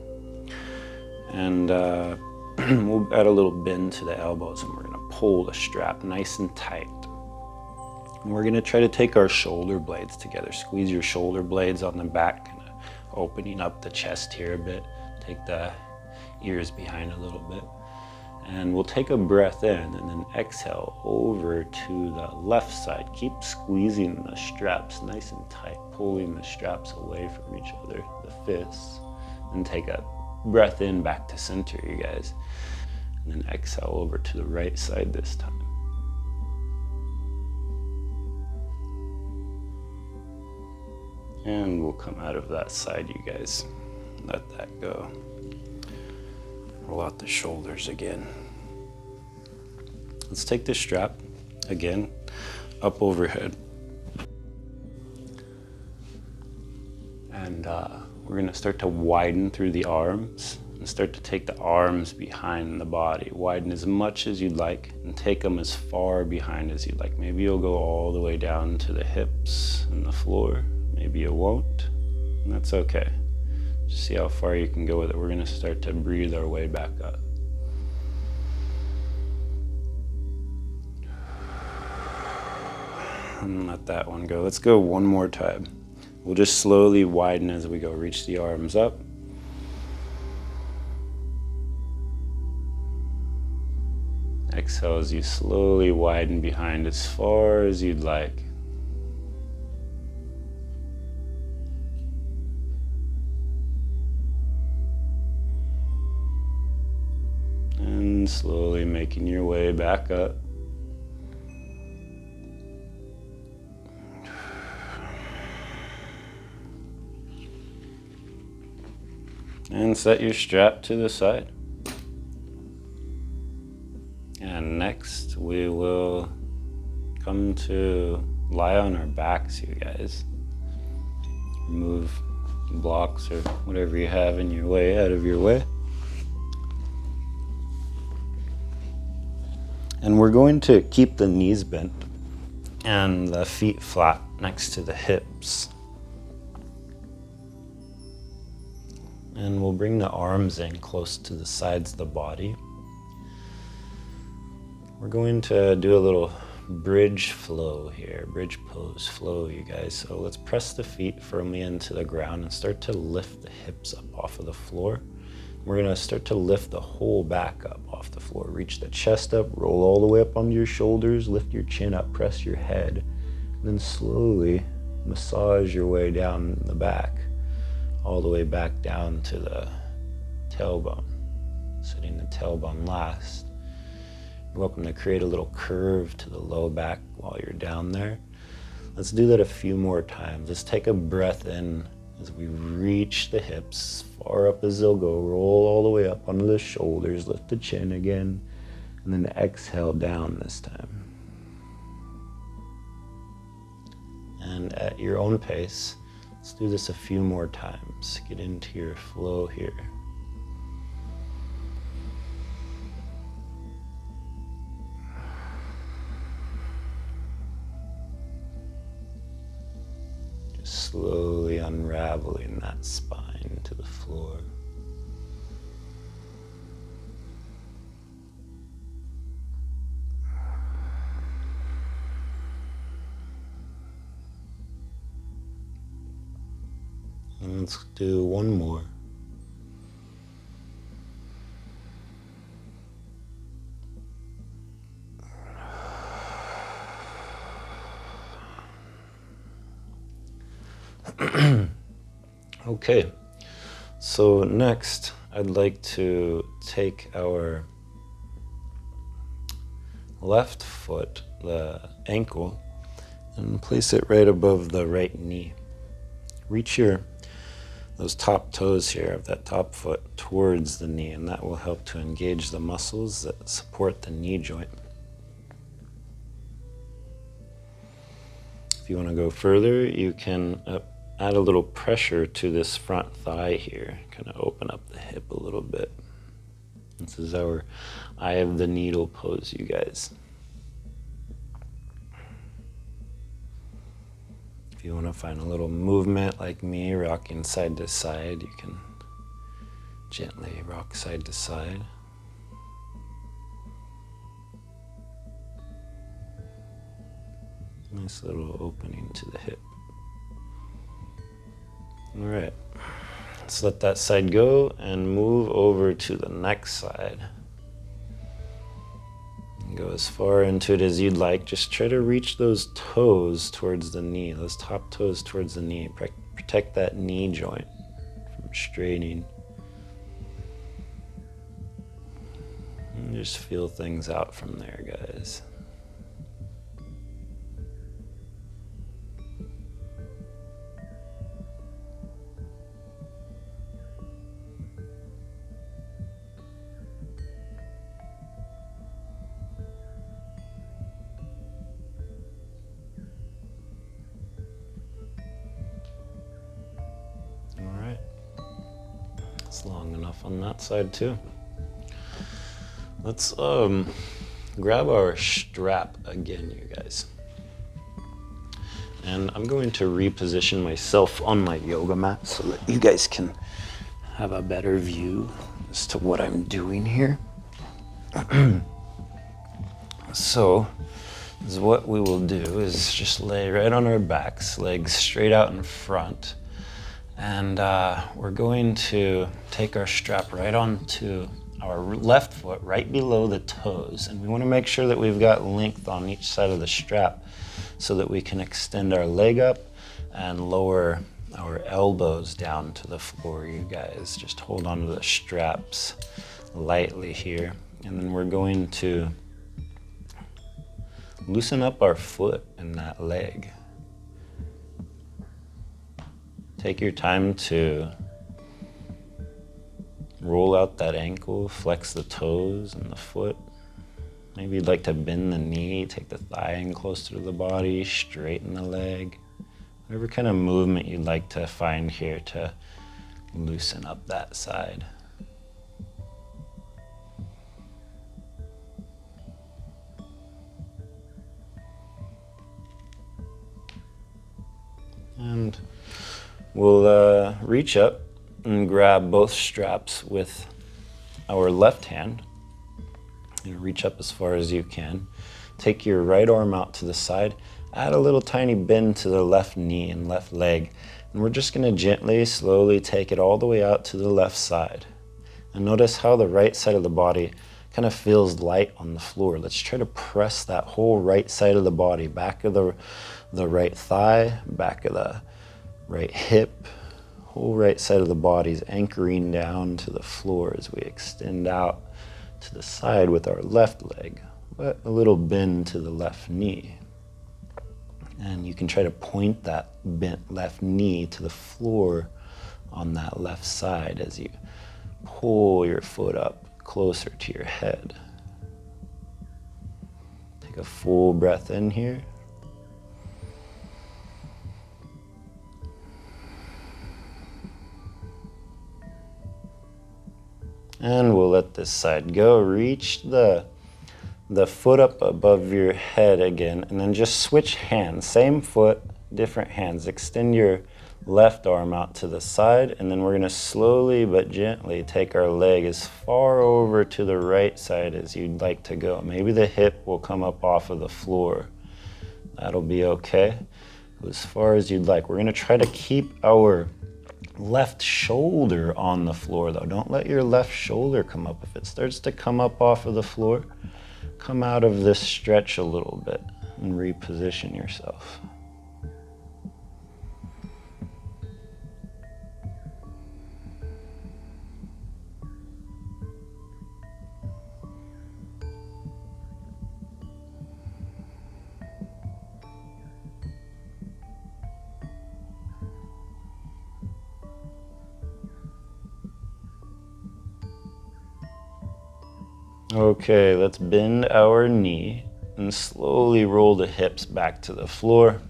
And we'll add a little bend to the elbows, and we're gonna pull the strap nice and tight. And we're gonna try to take our shoulder blades together. Squeeze your shoulder blades on the back, kind of opening up the chest here a bit. Take the ears behind a little bit. And we'll take a breath in and then exhale over to the left side. Keep squeezing the straps nice and tight, pulling the straps away from each other, the fists. And take a breath in back to center, you guys. And then exhale over to the right side this time. And we'll come out of that side, you guys. Let that go. Roll out the shoulders again. Let's take this strap again, up overhead. And we're gonna start to widen through the arms and start to take the arms behind the body. Widen as much as you'd like and take them as far behind as you'd like. Maybe you'll go all the way down to the hips and the floor. Maybe you won't, and that's okay. Just see how far you can go with it. We're gonna start to breathe our way back up. And let that one go. Let's go one more time. We'll just slowly widen as we go. Reach the arms up. Exhale as you slowly widen behind as far as you'd like. And slowly making your way back up. And set your strap to the side. And next we will come to lie on our backs, you guys. Remove blocks or whatever you have in your way out of your way. And we're going to keep the knees bent and the feet flat next to the hips. And we'll bring the arms in close to the sides of the body. We're going to do a little bridge flow here, bridge pose flow, you guys. So let's press the feet firmly into the ground and start to lift the hips up off of the floor. We're gonna start to lift the whole back up off the floor. Reach the chest up, roll all the way up onto your shoulders, lift your chin up, press your head, and then slowly massage your way down the back, all the way back down to the tailbone, sitting the tailbone last. You're welcome to create a little curve to the low back while you're down there. Let's do that a few more times. Let's take a breath in as we reach the hips far up as they'll go. Roll all the way up onto the shoulders, lift the chin again, and then exhale down this time. And at your own pace, let's do this a few more times. Get into your flow here. Just slowly unraveling that spine to the floor. And let's do one more. Okay, so next I'd like to take our left foot, the ankle, and place it right above the right knee. Reach those top toes here of that top foot towards the knee, and that will help to engage the muscles that support the knee joint. If you want to go further, you can add a little pressure to this front thigh here, kind of open up the hip a little bit. This is our eye of the needle pose, you guys. If you want to find a little movement like me, rocking side to side, you can gently rock side to side. Nice little opening to the hip. All right, let's let that side go and move over to the next side. Go as far into it as you'd like. Just try to reach those toes towards the knee, those top toes towards the knee. Protect that knee joint from straining. And just feel things out from there, guys. Long enough on that side too. Let's grab our strap again, you guys. And I'm going to reposition myself on my yoga mat so that you guys can have a better view as to what I'm doing here. So what we will do is just lay right on our backs, legs straight out in front. And we're going to take our strap right onto our left foot, right below the toes. And we want to make sure that we've got length on each side of the strap so that we can extend our leg up and lower our elbows down to the floor. You guys just hold onto the straps lightly here. And then we're going to loosen up our foot and that leg. Take your time to roll out that ankle, flex the toes and the foot. Maybe you'd like to bend the knee, take the thigh in closer to the body, straighten the leg. Whatever kind of movement you'd like to find here to loosen up that side. And we'll reach up and grab both straps with our left hand. You reach up as far as you can. Take your right arm out to the side. Add a little tiny bend to the left knee and left leg. And we're just going to gently, slowly take it all the way out to the left side. And notice how the right side of the body kind of feels light on the floor. Let's try to press that whole right side of the body, back of the right thigh, back of the right hip, whole right side of the body is anchoring down to the floor as we extend out to the side with our left leg, but a little bend to the left knee. And you can try to point that bent left knee to the floor on that left side as you pull your foot up closer to your head. Take a full breath in here. And we'll let this side go. Reach the foot up above your head again, and then just switch hands. Same foot, different hands. Extend your left arm out to the side, and then we're gonna slowly but gently take our leg as far over to the right side as you'd like to go. Maybe the hip will come up off of the floor. That'll be okay. As far as you'd like. We're gonna try to keep our left shoulder on the floor though. Don't let your left shoulder come up. If it starts to come up off of the floor, come out of this stretch a little bit and reposition yourself. Okay, let's bend our knee and slowly roll the hips back to the floor.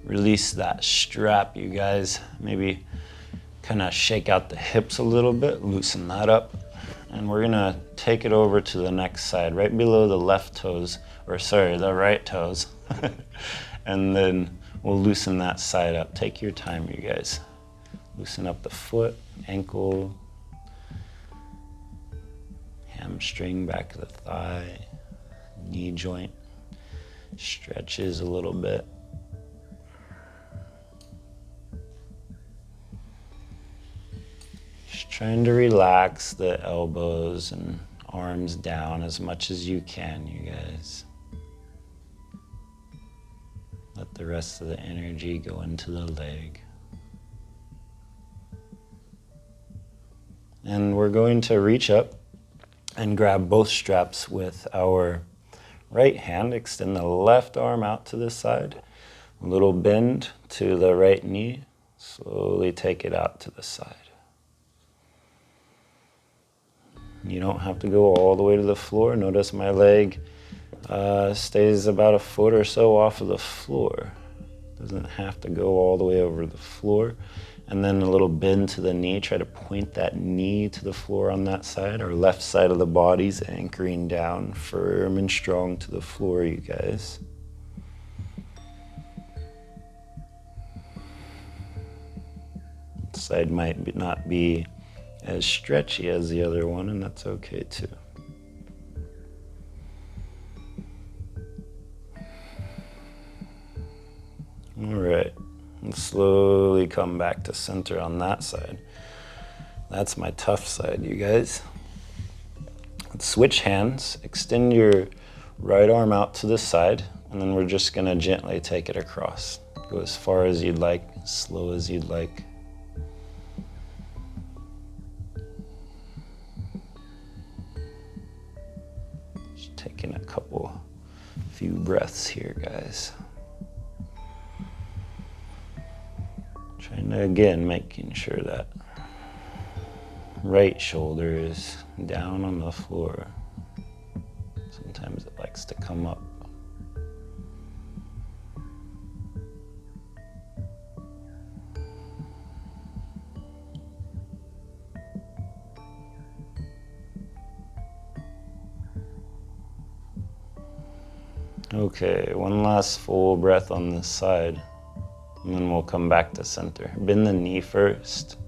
Release that strap, you guys. Maybe kind of shake out the hips a little bit, loosen that up. And we're gonna take it over to the next side, right below the left toes, or sorry, the right toes. And then we'll loosen that side up. Take your time, you guys. Loosen up the foot, ankle, hamstring, back of the thigh, knee joint. Stretches a little bit. Just trying to relax the elbows and arms down as much as you can, you guys. Let the rest of the energy go into the leg. And we're going to reach up and grab both straps with our right hand. Extend the left arm out to the side. A little bend to the right knee. Slowly take it out to the side. You don't have to go all the way to the floor. Notice my leg stays about a foot or so off of the floor. Doesn't have to go all the way over the floor. And then a little bend to the knee. Try to point that knee to the floor on that side. Our left side of the body's anchoring down firm and strong to the floor, you guys. This side might not be as stretchy as the other one, and that's okay too. All right, and slowly come back to center on that side. That's my tough side, you guys. Let's switch hands. Extend your right arm out to the side, and then we're just gonna gently take it across. Go as far as you'd like, as slow as you'd like. Just taking a few breaths here, guys. Trying to, again, making sure that right shoulder is down on the floor. Sometimes it likes to come up. Okay, one last full breath on this side, and then we'll come back to center. Bend the knee first.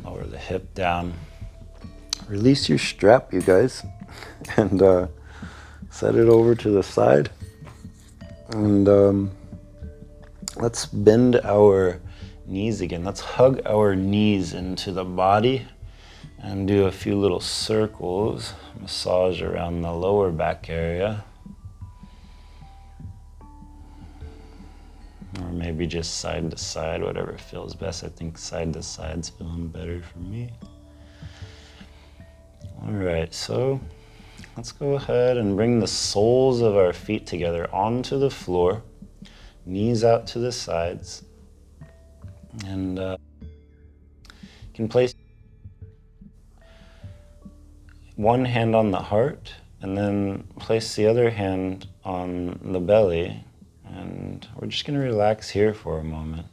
Lower the hip down. Release your strap, you guys, and set it over to the side. And let's bend our knees again. Let's hug our knees into the body and do a few little circles. Massage around the lower back area. Or maybe just side to side, whatever feels best. I think side to side's feeling better for me. All right, so let's go ahead and bring the soles of our feet together onto the floor, knees out to the sides, and you can place one hand on the heart and then place the other hand on the belly, and we're just going to relax here for a moment.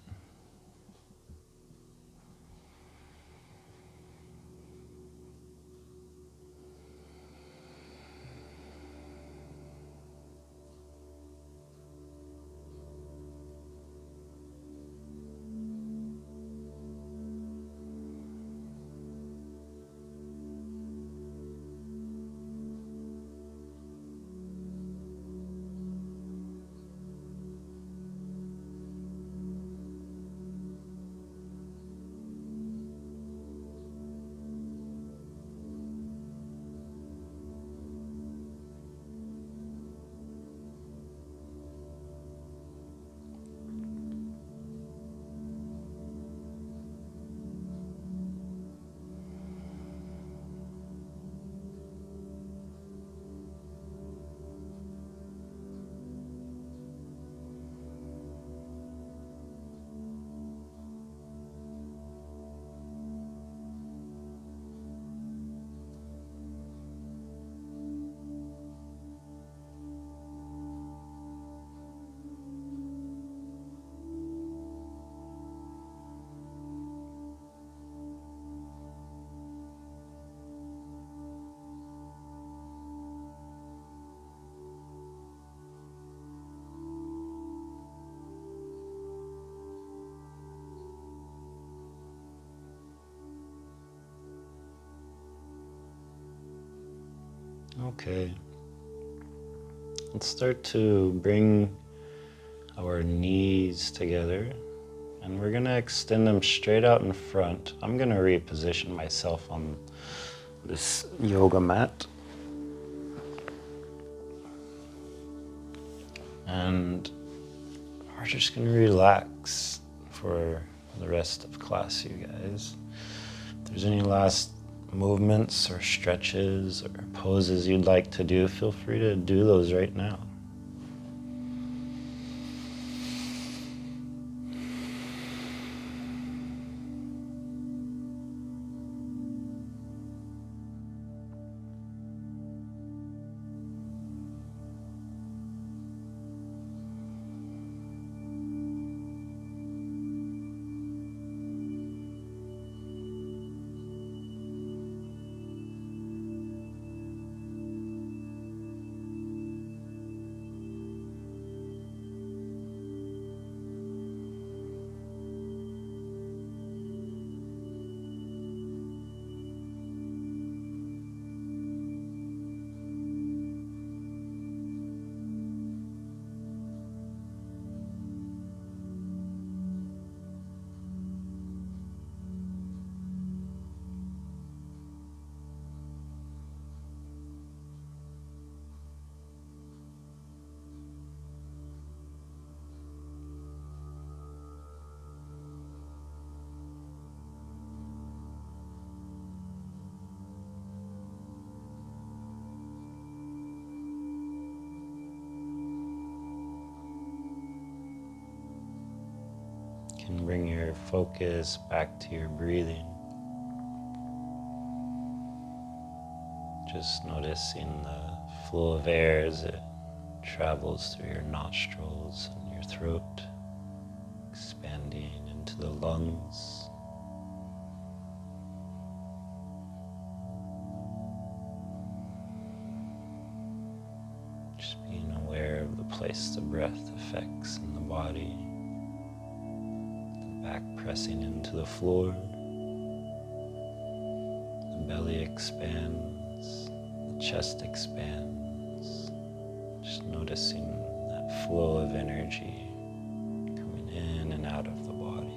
Okay. Let's start to bring our knees together, and we're gonna extend them straight out in front. I'm gonna reposition myself on this yoga mat. And we're just gonna relax for the rest of class, you guys. If there's any last movements or stretches or poses you'd like to do, feel free to do those right now. You can bring your focus back to your breathing. Just noticing the flow of air as it travels through your nostrils and your throat, expanding into the lungs. Just being aware of the place the breath affects in the body. The back pressing into the floor. The belly expands. The chest expands. Just noticing that flow of energy coming in and out of the body.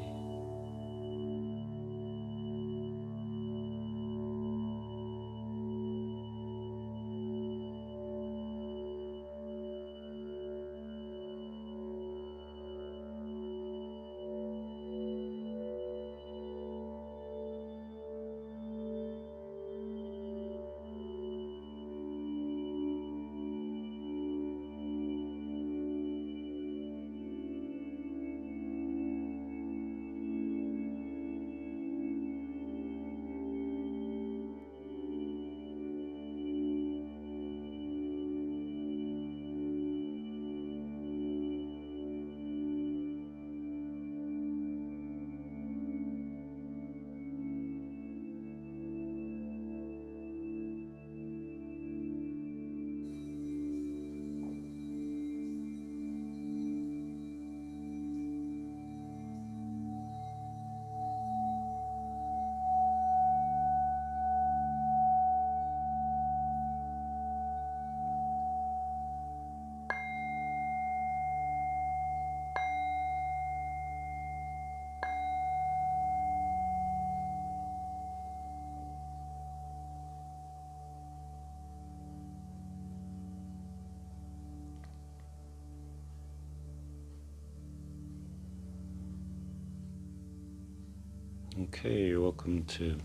Okay, you're welcome to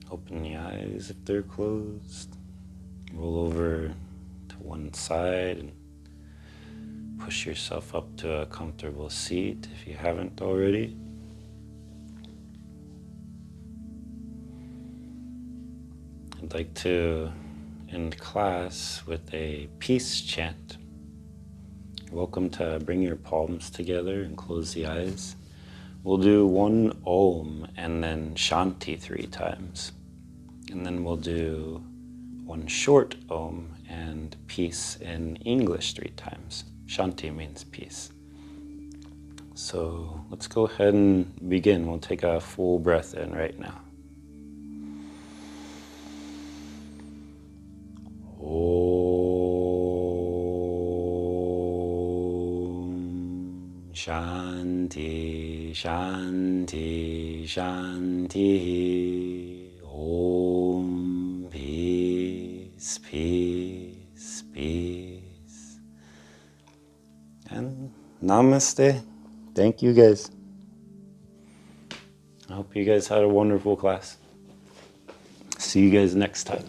open the eyes if they're closed. Roll over to one side and push yourself up to a comfortable seat if you haven't already. I'd like to end class with a peace chant. You're welcome to bring your palms together and close the eyes. We'll do one Om and then Shanti 3 times. And then we'll do one short Om and peace in English 3 times. Shanti means peace. So let's go ahead and begin. We'll take a full breath in right now. Shanti, Shanti, Shanti. Om, peace, peace, peace. And Namaste. Thank you guys. I hope you guys had a wonderful class. See you guys next time.